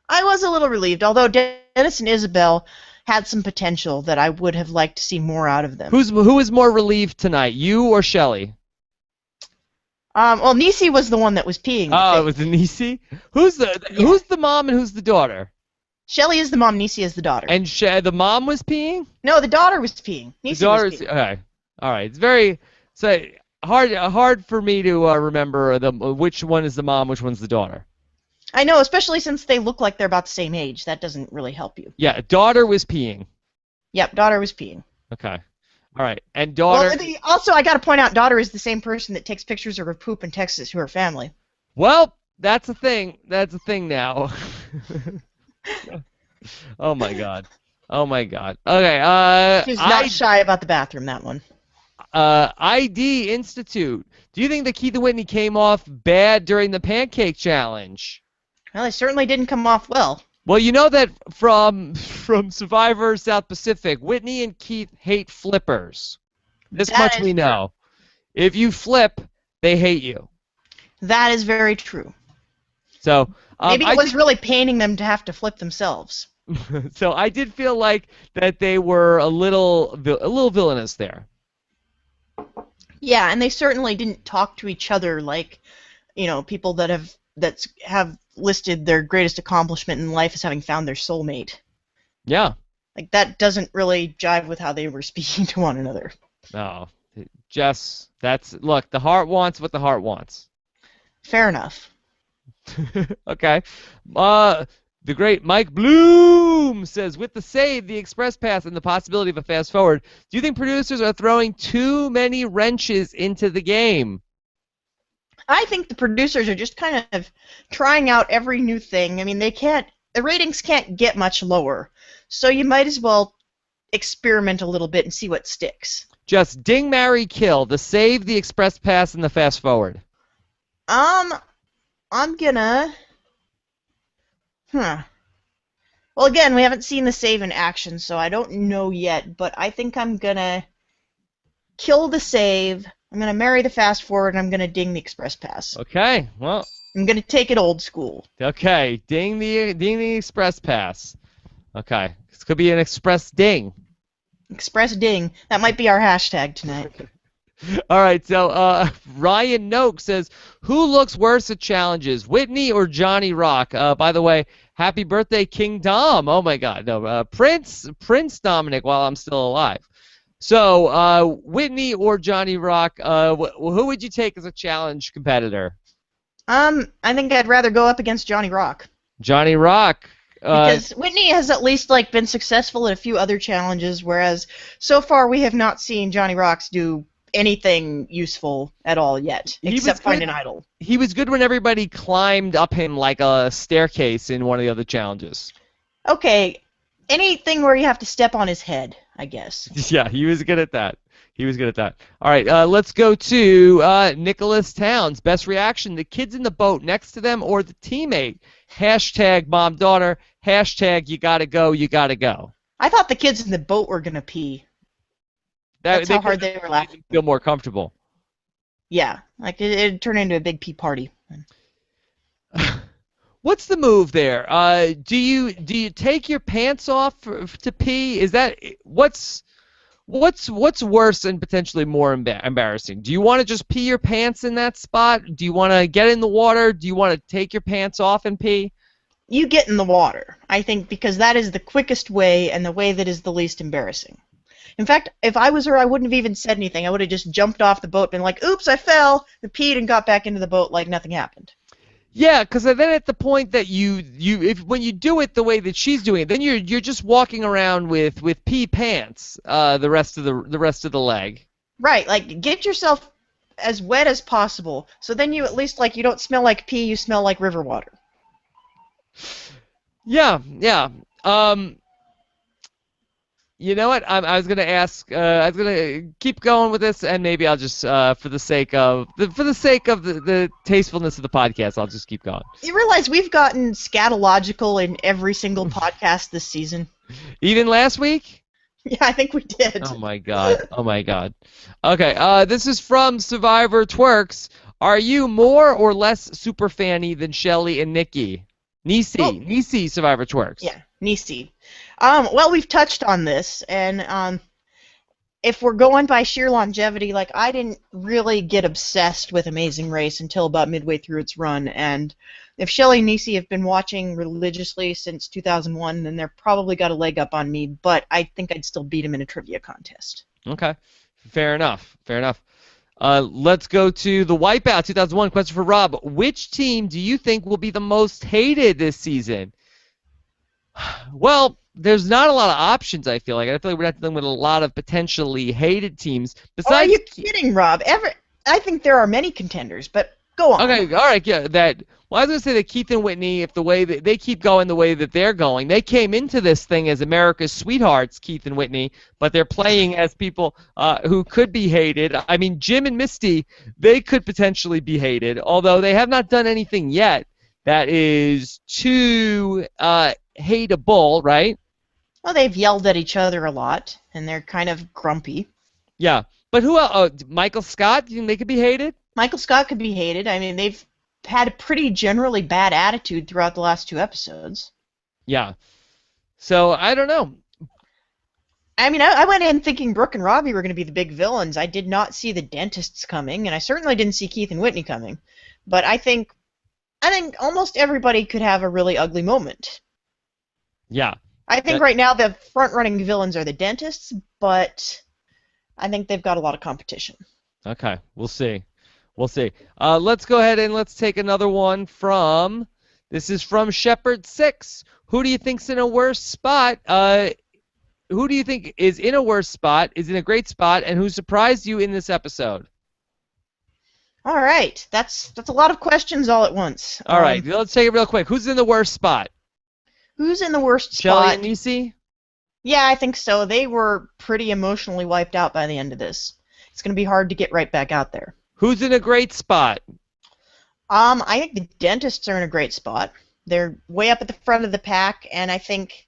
I was a little relieved, although Dennis and Isabelle had some potential that I would have liked to see more out of them. Who was more relieved tonight, you or Shelley? Well, Nici was the one that was peeing. Oh, it was the Nici? Who's the mom and who's the daughter? Shelley is the mom, Nici is the daughter. And the mom was peeing? No, the daughter was peeing. Nici was peeing. Okay. All right. It's very hard for me to remember which one is the mom, which one's the daughter. I know, especially since they look like they're about the same age. That doesn't really help you. Yeah, daughter was peeing. Yep, daughter was peeing. Okay. All right. And daughter... Well, also, I got to point out, daughter is the same person that takes pictures of her poop and texts it to her family. Well, that's a thing. That's a thing now. Oh, my God. Oh, my God. Okay. She's not shy about the bathroom, that one. ID Institute. Do you think that Keith and Whitney came off bad during the Pancake Challenge? Well, they certainly didn't come off well. Well, you know that from Survivor South Pacific, Whitney and Keith hate flippers. This much we know. If you flip, they hate you. That is very true. So maybe it was really paining them to have to flip themselves. So I did feel like that they were a little villainous there. Yeah, and they certainly didn't talk to each other like, people that have listed their greatest accomplishment in life as having found their soulmate. Yeah. Like, that doesn't really jive with how they were speaking to one another. No. Jess, look, the heart wants what the heart wants. Fair enough. Okay. The great Mike Bloom says, with the save, the express pass, and the possibility of a fast forward, do you think producers are throwing too many wrenches into the game? I think the producers are just kind of trying out every new thing. I mean, the ratings can't get much lower, so you might as well experiment a little bit and see what sticks. Just ding, marry, kill, the save, the express pass, and the fast forward. I'm gonna... Well, again, we haven't seen the save in action, so I don't know yet, but I think I'm gonna kill the save, I'm gonna marry the fast forward, and I'm gonna ding the express pass. Okay, well... I'm gonna take it old school. Okay, ding the express pass. Okay, this could be an express ding. Express ding. That might be our hashtag tonight. All right, so Ryan Noak says, who looks worse at challenges, Whitney or Johnny Rock? By the way, happy birthday, King Dom. Oh, my God. No, Prince Dominic while I'm still alive. So Whitney or Johnny Rock, who would you take as a challenge competitor? I think I'd rather go up against Johnny Rock. Johnny Rock. Because Whitney has at least been successful at a few other challenges, whereas so far we have not seen Johnny Rock do anything useful at all yet, except find an idol. He was good when everybody climbed up him like a staircase in one of the other challenges. Okay, anything where you have to step on his head, I guess. Yeah, he was good at that. He was good at that. All right, let's go to Nicholas Towns. Best reaction, the kids in the boat next to them or the teammate? Hashtag mom, daughter. Hashtag you gotta go, you gotta go. I thought the kids in the boat were going to pee. That's how hard they were laughing. Feel more comfortable. Yeah, like it turned into a big pee party. What's the move there? Do you take your pants off to pee? Is that what's worse and potentially more embarrassing? Do you want to just pee your pants in that spot? Do you want to get in the water? Do you want to take your pants off and pee? You get in the water, I think, because that is the quickest way and the way that is the least embarrassing. In fact, if I was her, I wouldn't have even said anything. I would have just jumped off the boat and been like, oops, I fell, and peed and got back into the boat like nothing happened. Yeah, because then at the point that when you do it the way that she's doing it, then you're just walking around with pee pants the rest of the leg. Right, like get yourself as wet as possible, so then you at least you don't smell like pee, you smell like river water. Yeah. You know what? I was gonna ask. I was gonna keep going with this, and maybe I'll just, for the sake of the tastefulness of the podcast, I'll just keep going. You realize we've gotten scatological in every single podcast this season? Even last week? Yeah, I think we did. Oh my god. Okay. This is from Survivor Twerks. Are you more or less super fanny than Shelley and Nici? Nici, Survivor Twerks. Yeah, Nici. Well, we've touched on this, and if we're going by sheer longevity, I didn't really get obsessed with Amazing Race until about midway through its run, and if Shelley and Nici have been watching religiously since 2001, then they're probably got a leg up on me, but I think I'd still beat them in a trivia contest. Okay. Fair enough. Let's go to the Wipeout 2001 question for Rob. Which team do you think will be the most hated this season? Well, there's not a lot of options, I feel like. I feel like we're not dealing with a lot of potentially hated teams. Are you kidding, Rob? I think there are many contenders, but go on. Okay, all right, yeah. I was going to say that Keith and Whitney, if the way that they keep going the way that they're going, they came into this thing as America's sweethearts, Keith and Whitney, but they're playing as people who could be hated. I mean, Jim and Misty, they could potentially be hated, although they have not done anything yet that is too hateable, right? Well, they've yelled at each other a lot, and they're kind of grumpy. Yeah, but who else? Oh, Michael Scott, do you think they could be hated? Michael Scott could be hated. I mean, they've had a pretty generally bad attitude throughout the last 2 episodes. Yeah. So, I don't know. I mean, I went in thinking Brooke and Robbie were going to be the big villains. I did not see the dentists coming, and I certainly didn't see Keith and Whitney coming. But I think almost everybody could have a really ugly moment. Yeah. I think right now the front-running villains are the dentists, but I think they've got a lot of competition. Okay, we'll see. Let's go ahead and let's take another one from. This is from Shepherd6. Who do you think's in a worse spot? Who do you think is in a worse spot, is in a great spot, and who surprised you in this episode? All right, that's a lot of questions all at once. All right, let's take it real quick. Who's in the worst spot? Who's in the worst spot? Shelley and Nici? Yeah, I think so. They were pretty emotionally wiped out by the end of this. It's going to be hard to get right back out there. Who's in a great spot? I think the dentists are in a great spot. They're way up at the front of the pack, and I think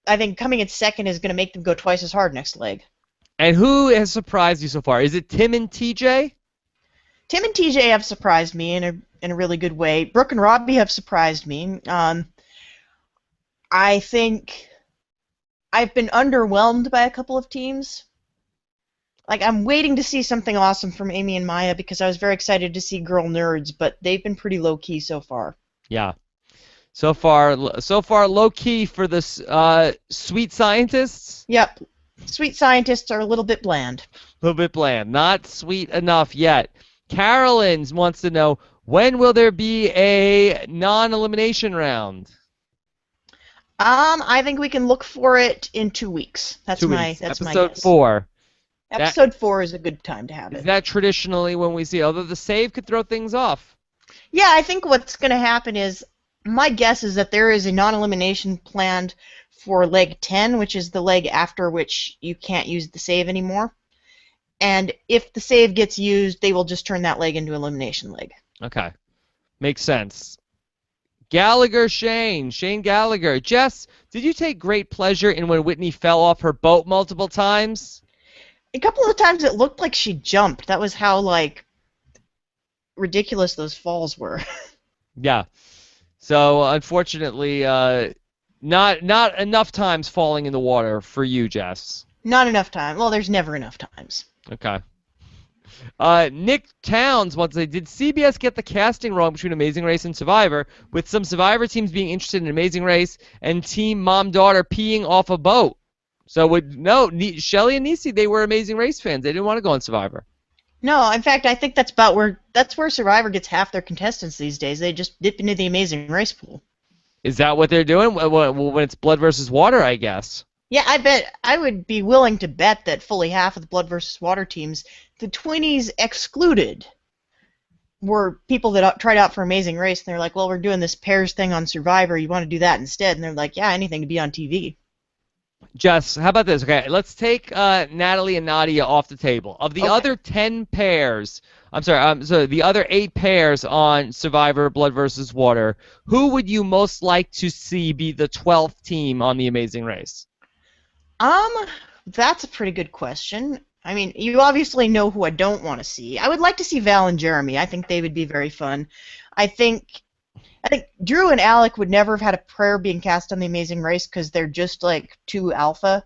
coming in second is going to make them go twice as hard next leg. And who has surprised you so far? Is it Tim and TJ? Tim and TJ have surprised me in a really good way. Brooke and Robbie have surprised me. I think I've been underwhelmed by a couple of teams. I'm waiting to see something awesome from Amy and Maya because I was very excited to see Girl Nerds, but they've been pretty low-key so far. Yeah. So far low-key for the Sweet Scientists? Yep. Sweet Scientists are a little bit bland. A little bit bland. Not sweet enough yet. Carolyn wants to know, when will there be a non-elimination round? I think we can look for it in 2 weeks. That's 2 my weeks. that's my Episode guess. 4. Episode 4 is a good time to have Is it. that traditionally when we see, although the save could throw things off? Yeah, I think what's going to happen is, my guess is that there is a non-elimination planned for leg 10, which is the leg after which you can't use the save anymore. And if the save gets used, they will just turn that leg into elimination leg. Okay. Makes sense. Shane Gallagher. Jess, did you take great pleasure in when Whitney fell off her boat multiple times? A couple of times it looked like she jumped. That was how, like, ridiculous those falls were. Yeah. So, unfortunately, not enough times falling in the water for you, Jess. Not enough time. Well, there's never enough times. Okay. Nick Towns wants to say, did CBS get the casting wrong between Amazing Race and Survivor, with some Survivor teams being interested in Amazing Race and Team Mom-Daughter peeing off a boat? So, Shelley and Nici, they were Amazing Race fans. They didn't want to go on Survivor. No, in fact, I think that's where Survivor gets half their contestants these days. They just dip into the Amazing Race pool. Is that what they're doing? When it's blood versus water, I guess. Yeah, I would be willing to bet that fully half of the blood versus water teams, the 20s excluded, were people that tried out for Amazing Race, and they're like, well, we're doing this pairs thing on Survivor. You want to do that instead? And they're like, yeah, anything to be on TV. Jess, how about this? Okay, let's take Natalie and Nadia off the table. Of the other 10 pairs, so the other 8 pairs on Survivor Blood versus Water, who would you most like to see be the 12th team on The Amazing Race? That's a pretty good question. I mean, you obviously know who I don't want to see. I would like to see Val and Jeremy. I think they would be very fun. I think Drew and Alec would never have had a prayer being cast on The Amazing Race because they're just like too alpha.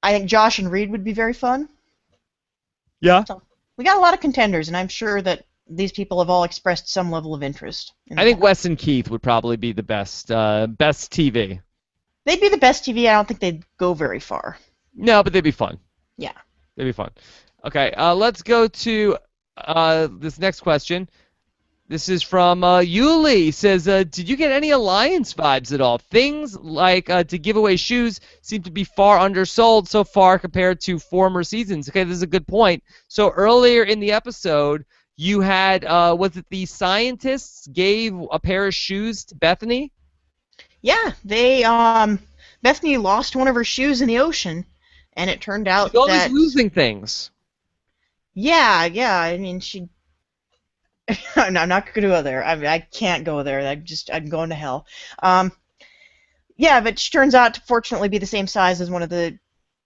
I think Josh and Reed would be very fun. Yeah. So we got a lot of contenders, and I'm sure that these people have all expressed some level of interest. I think Wes and Keith would probably be the best TV. They'd be the best TV. I don't think they'd go very far. No, but they'd be fun. Yeah. They'd be fun. Okay, let's go to this next question. This is from Yuli. Says, did you get any Alliance vibes at all? Things like to give away shoes seem to be far undersold so far compared to former seasons. Okay, this is a good point. So earlier in the episode, you had, was it the scientists gave a pair of shoes to Bethany? Yeah, Bethany lost one of her shoes in the ocean, and it turned out She's always losing things. Yeah, I mean, I'm not going to go there. I can't go there. I'm going to hell. Yeah, but she turns out to fortunately be the same size as one of the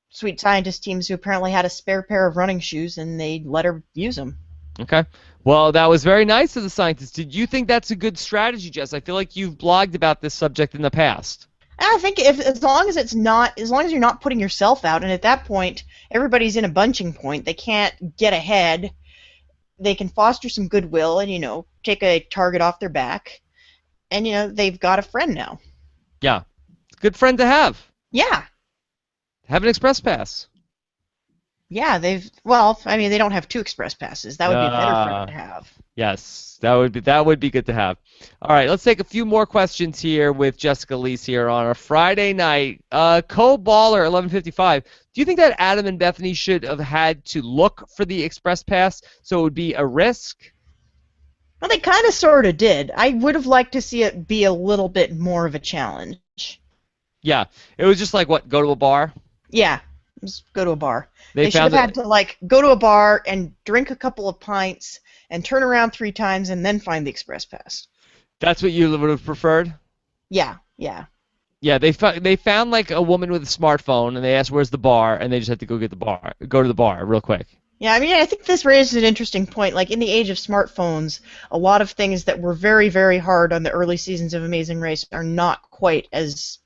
Sweet Scientist teams who apparently had a spare pair of running shoes, and they let her use them. Okay. Well, that was very nice of the scientists. Did you think that's a good strategy, Jess? I feel like you've blogged about this subject in the past. I think as long as you're not putting yourself out, and at that point everybody's in a bunching point, they can't get ahead. They can foster some goodwill and take a target off their back, and they've got a friend now. Yeah, good friend to have. Yeah. Have an express pass. Yeah, they don't have 2 express passes. That would be a better friend to have. Yes, that would be good to have. All right, let's take a few more questions here with Jessica Liese here on a Friday night. Co-baller 1155. Do you think that Adam and Bethany should have had to look for the express pass so it would be a risk? Well, they kind of sort of did. I would have liked to see it be a little bit more of a challenge. Yeah, it was just like, what, go to a bar? Yeah, just go to a bar. They should have had to go to a bar and drink a couple of pints and turn around 3 times and then find the express pass. That's what you would have preferred? Yeah. Yeah, they found like a woman with a smartphone and they asked where's the bar and they just had to go to the bar real quick. Yeah, I mean, I think this raises an interesting point. Like, in the age of smartphones, a lot of things that were very, very hard on the early seasons of Amazing Race are not quite as,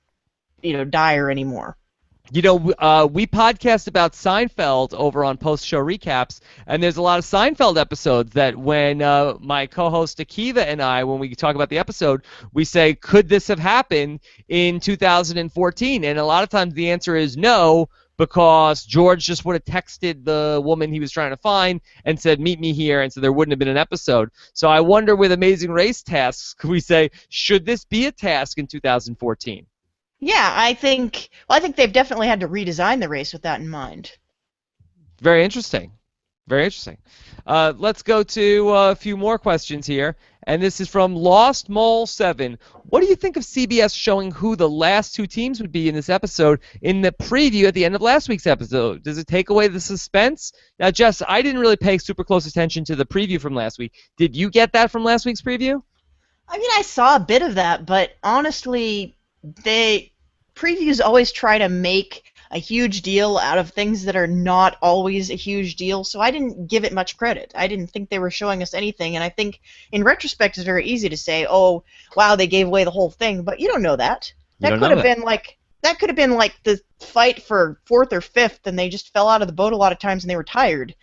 dire anymore. We podcast about Seinfeld over on post-show recaps, and there's a lot of Seinfeld episodes that when my co-host Akiva and I, when we talk about the episode, we say, could this have happened in 2014? And a lot of times the answer is no, because George just would have texted the woman he was trying to find and said, meet me here, and so there wouldn't have been an episode. So I wonder with Amazing Race tasks, could we say, should this be a task in 2014? Yeah, I think they've definitely had to redesign the race with that in mind. Very interesting. Very interesting. Let's go to a few more questions here. And this is from Lost Mole 7. What do you think of CBS showing who the last two teams would be in this episode in the preview at the end of last week's episode? Does it take away the suspense? Now, Jess, I didn't really pay super close attention to the preview from last week. Did you get that from last week's preview? I mean, I saw a bit of that, but honestly, previews always try to make a huge deal out of things that are not always a huge deal, so I didn't give it much credit. I didn't think they were showing us anything, and I think in retrospect it's very easy to say, oh, wow, they gave away the whole thing, but you don't know that. That could have been like the fight for 4th or 5th, and they just fell out of the boat a lot of times and they were tired.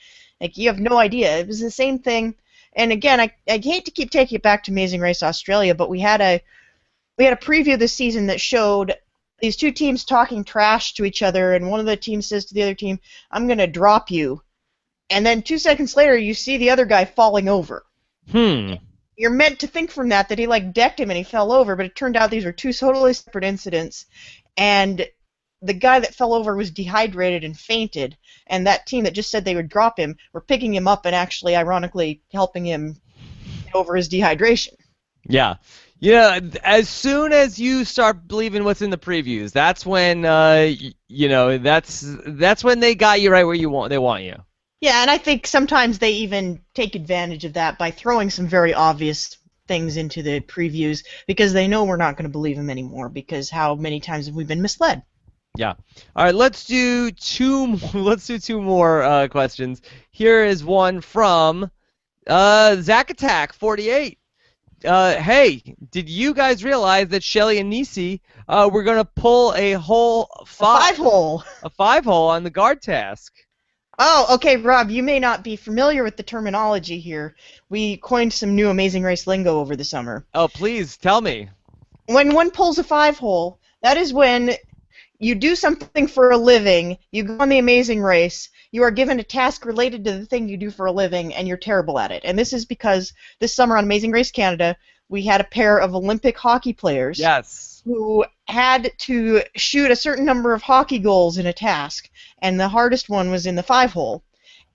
Like, you have no idea. It was the same thing. And again, I hate to keep taking it back to Amazing Race Australia, but we had a preview this season that showed these two teams talking trash to each other, and one of the teams says to the other team, I'm going to drop you. And then 2 seconds later, you see the other guy falling over. You're meant to think from that he, like, decked him and he fell over, but it turned out these were two totally separate incidents, and the guy that fell over was dehydrated and fainted, and that team that just said they would drop him were picking him up and actually, ironically, helping him get over his dehydration. Yeah. Yeah, as soon as you start believing what's in the previews, that's when that's when they got you right where they want you. Yeah, and I think sometimes they even take advantage of that by throwing some very obvious things into the previews because they know we're not going to believe them anymore because how many times have we been misled? Yeah. All right, let's do two more questions. Here is one from Zack Attack 48. Hey, did you guys realize that Shelley and Nici were going to pull a five-hole on the guard task? Oh, okay, Rob, you may not be familiar with the terminology here. We coined some new Amazing Race lingo over the summer. Oh, please, tell me. When one pulls a 5-hole, that is when you do something for a living, you go on the Amazing Race, you are given a task related to the thing you do for a living, and you're terrible at it. And this is because this summer on Amazing Race Canada, we had a pair of Olympic hockey players who had to shoot a certain number of hockey goals in a task, and the hardest one was in the 5-hole.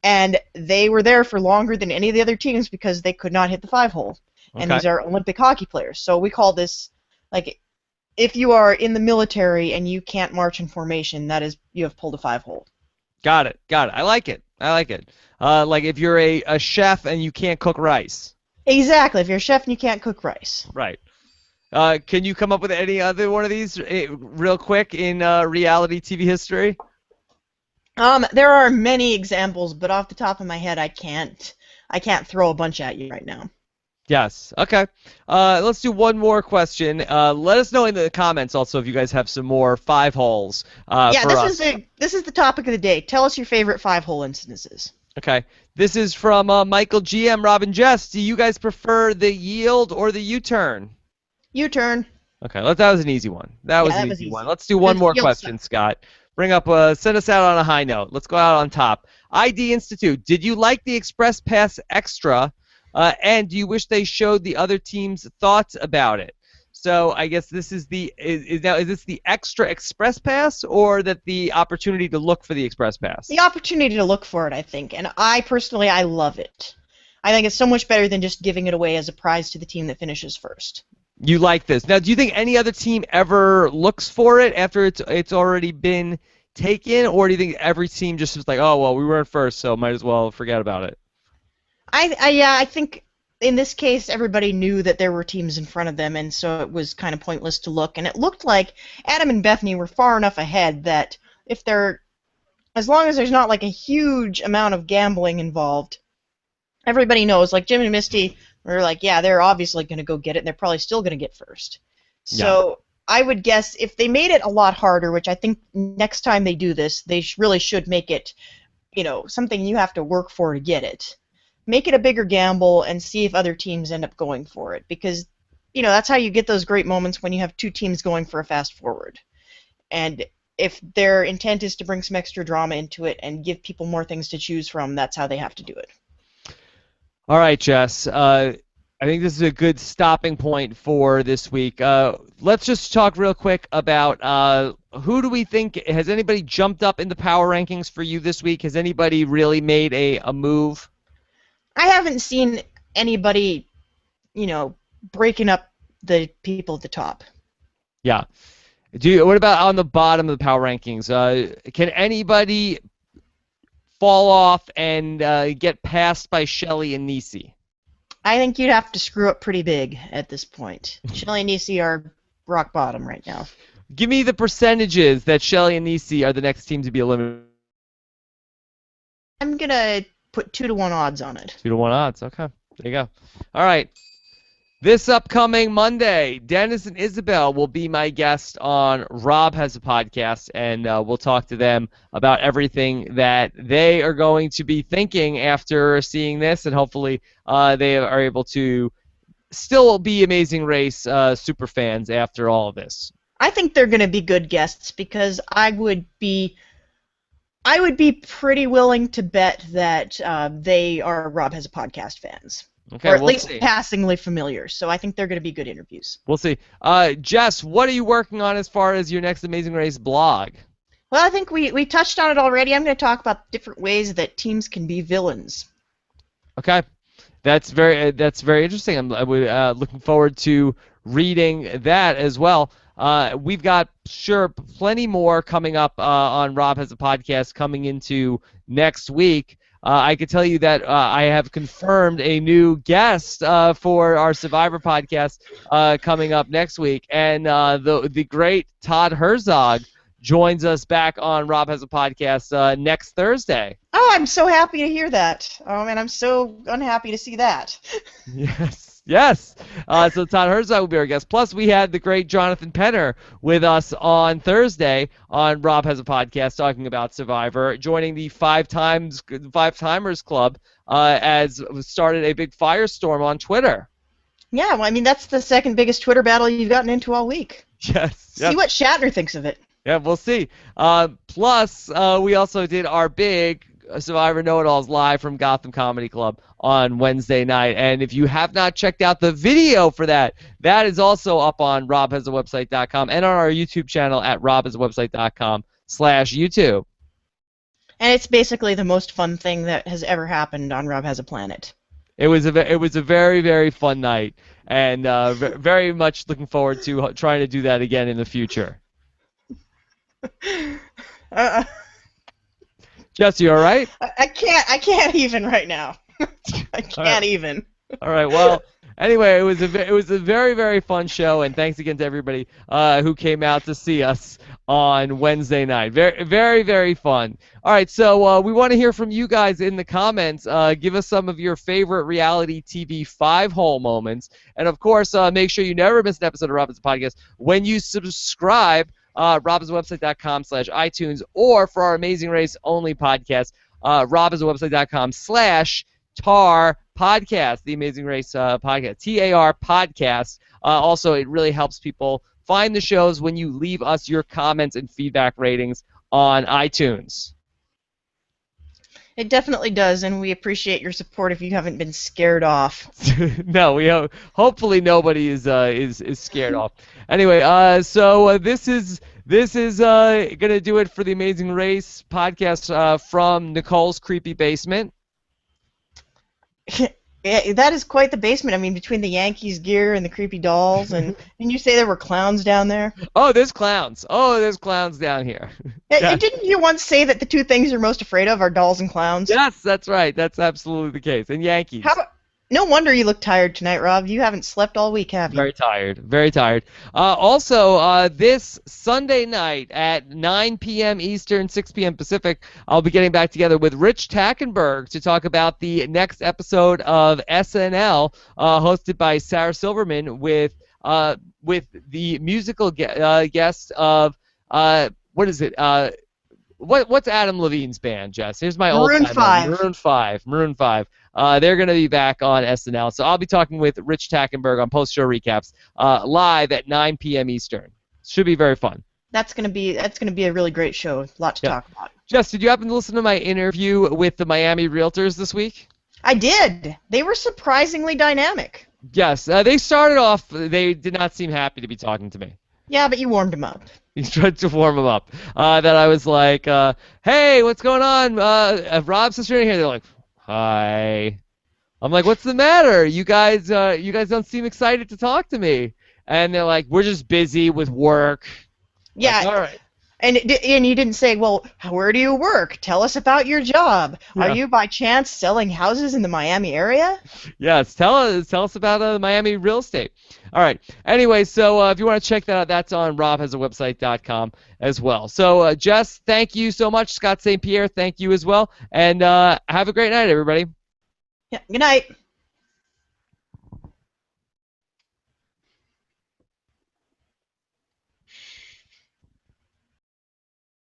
And they were there for longer than any of the other teams because they could not hit the 5-hole. Okay. And these are Olympic hockey players. So we call this, like, if you are in the military and you can't march in formation, that is, you have pulled a 5-hole. Got it. I like it. Like if you're a chef and you can't cook rice. Exactly. If you're a chef and you can't cook rice. Right. Can you come up with any other one of these real quick in reality TV history? There are many examples, but off the top of my head, I can't throw a bunch at you right now. Yes. Okay. Let's do one more question. Let us know in the comments also if you guys have some more 5-holes. This is the topic of the day. Tell us your favorite 5-hole instances. Okay. This is from Michael GM, Robin Jess. Do you guys prefer the yield or the U-turn? U-turn. Okay. That was an easy one. That was an easy one. Let's do one more question, Scott. Send us out on a high note. Let's go out on top. ID Institute. Did you like the Express Pass Extra? And do you wish they showed the other team's thoughts about it? So I guess this is is this the extra Express Pass or the opportunity to look for the Express Pass? The opportunity to look for it, I think. And I personally love it. I think it's so much better than just giving it away as a prize to the team that finishes first. You like this. Now, do you think any other team ever looks for it after it's already been taken, or do you think every team just is like, oh, well, we weren't first, so might as well forget about it? I think in this case everybody knew that there were teams in front of them, and so it was kind of pointless to look. And it looked like Adam and Bethany were far enough ahead that as long as there's not like a huge amount of gambling involved, everybody knows. Like Jim and Misty were like, yeah, they're obviously going to go get it, and they're probably still going to get first. So I would guess if they made it a lot harder, which I think next time they do this, they really should make it, something you have to work for to get it. Make it a bigger gamble and see if other teams end up going for it, because that's how you get those great moments when you have two teams going for a fast forward. And if their intent is to bring some extra drama into it and give people more things to choose from, that's how they have to do it. All right, Jess. I think this is a good stopping point for this week. Let's just talk real quick about who do we think, has anybody jumped up in the power rankings for you this week? Has anybody really made a move? I haven't seen anybody, breaking up the people at the top. Yeah. What about on the bottom of the power rankings? Can anybody fall off and get passed by Shelley and Nici? I think you'd have to screw up pretty big at this point. Shelley and Nici are rock bottom right now. Give me the percentages that Shelley and Nici are the next team to be eliminated. I'm going to put 2-1 odds on it. 2-1 odds. Okay. There you go. All right. This upcoming Monday, Dennis and Isabelle will be my guest on Rob Has a Podcast, and we'll talk to them about everything that they are going to be thinking after seeing this, and hopefully they are able to still be Amazing Race super fans after all of this. I think they're going to be good guests because I would be pretty willing to bet that they are Rob Has a Podcast fans. Okay, or at we'll least see. Passingly familiar, so I think they're going to be good interviews. We'll see. Jess, what are you working on as far as your next Amazing Race blog? Well, I think we touched on it already. I'm going to talk about different ways that teams can be villains. Okay, that's very interesting. I'm looking forward to reading that as well. We've got plenty more coming up on Rob Has a Podcast coming into next week. I can tell you that I have confirmed a new guest for our Survivor podcast coming up next week, and the great Todd Herzog joins us back on Rob Has a Podcast next Thursday. Oh, I'm so happy to hear that. Oh, and I'm so unhappy to see that. Yes. So Todd Herzog will be our guest. Plus, we had the great Jonathan Penner with us on Thursday on Rob Has a Podcast talking about Survivor, joining the Five Timers Club as started a big firestorm on Twitter. Yeah, well, I mean, that's the second biggest Twitter battle you've gotten into all week. Yes. See what Shatner thinks of it. Yeah, we'll see. Plus, we also did our big Survivor Know-It-Alls live from Gotham Comedy Club on Wednesday night. And if you have not checked out the video for that, that is also up on robhasawebsite.com and on our YouTube channel at robhasawebsite.com/YouTube. And it's basically the most fun thing that has ever happened on Rob Has a Planet. It was a very, very fun night, and very much looking forward to trying to do that again in the future. Jess, you all right? I can't even right now. I can't even. All right. Well, anyway, it was a very, very fun show, and thanks again to everybody who came out to see us on Wednesday night. Very, very, very fun. All right. So we want to hear from you guys in the comments. Give us some of your favorite reality TV five-hole moments, and of course, make sure you never miss an episode of Robin's Podcast when you subscribe. robhasawebsite.com/iTunes, or for our Amazing Race only podcast, robhasawebsite.com/TAR podcast, the Amazing Race podcast, TAR podcast. Also, it really helps people find the shows when you leave us your comments and feedback ratings on iTunes. It definitely does, and we appreciate your support if you haven't been scared off. No, hopefully nobody is scared off. Anyway, so this is gonna do it for the Amazing Race podcast from Nicole's creepy basement. Yeah, that is quite the basement. I mean, between the Yankees gear and the creepy dolls, and didn't you say there were clowns down there? Oh, there's clowns. Oh, there's clowns down here. Yeah. Didn't you once say that the two things you're most afraid of are dolls and clowns? Yes, that's right. That's absolutely the case. And Yankees. No wonder you look tired tonight, Rob. You haven't slept all week, have you? Very tired. Very tired. Also, this Sunday night at 9 p.m. Eastern, 6 p.m. Pacific, I'll be getting back together with Rich Tackenberg to talk about the next episode of SNL, hosted by Sarah Silverman, with the musical guest of what is it? What's Adam Levine's band, Jess? Here's my old Maroon 5. Maroon 5. They're going to be back on SNL. So I'll be talking with Rich Tackenberg on post-show recaps live at 9 p.m. Eastern. Should be very fun. That's gonna be a really great show. A lot to talk about. Jess, did you happen to listen to my interview with the Miami Realtors this week? I did. They were surprisingly dynamic. Yes, they started off, they did not seem happy to be talking to me. Yeah, but you warmed them up. He tried to warm them up. That I was like, hey, what's going on? Rob's sister in here. They're like, hi. I'm like, what's the matter? You guys don't seem excited to talk to me. And they're like, we're just busy with work. Yeah. Like, all right. And you didn't say, well, where do you work? Tell us about your job. Yeah. Are you by chance selling houses in the Miami area? Yes, tell us about Miami real estate. All right. Anyway, so if you want to check that out, that's on robhasawebsite.com as well. So Jess, thank you so much. Scott St. Pierre, thank you as well. And have a great night, everybody. Yeah. Good night.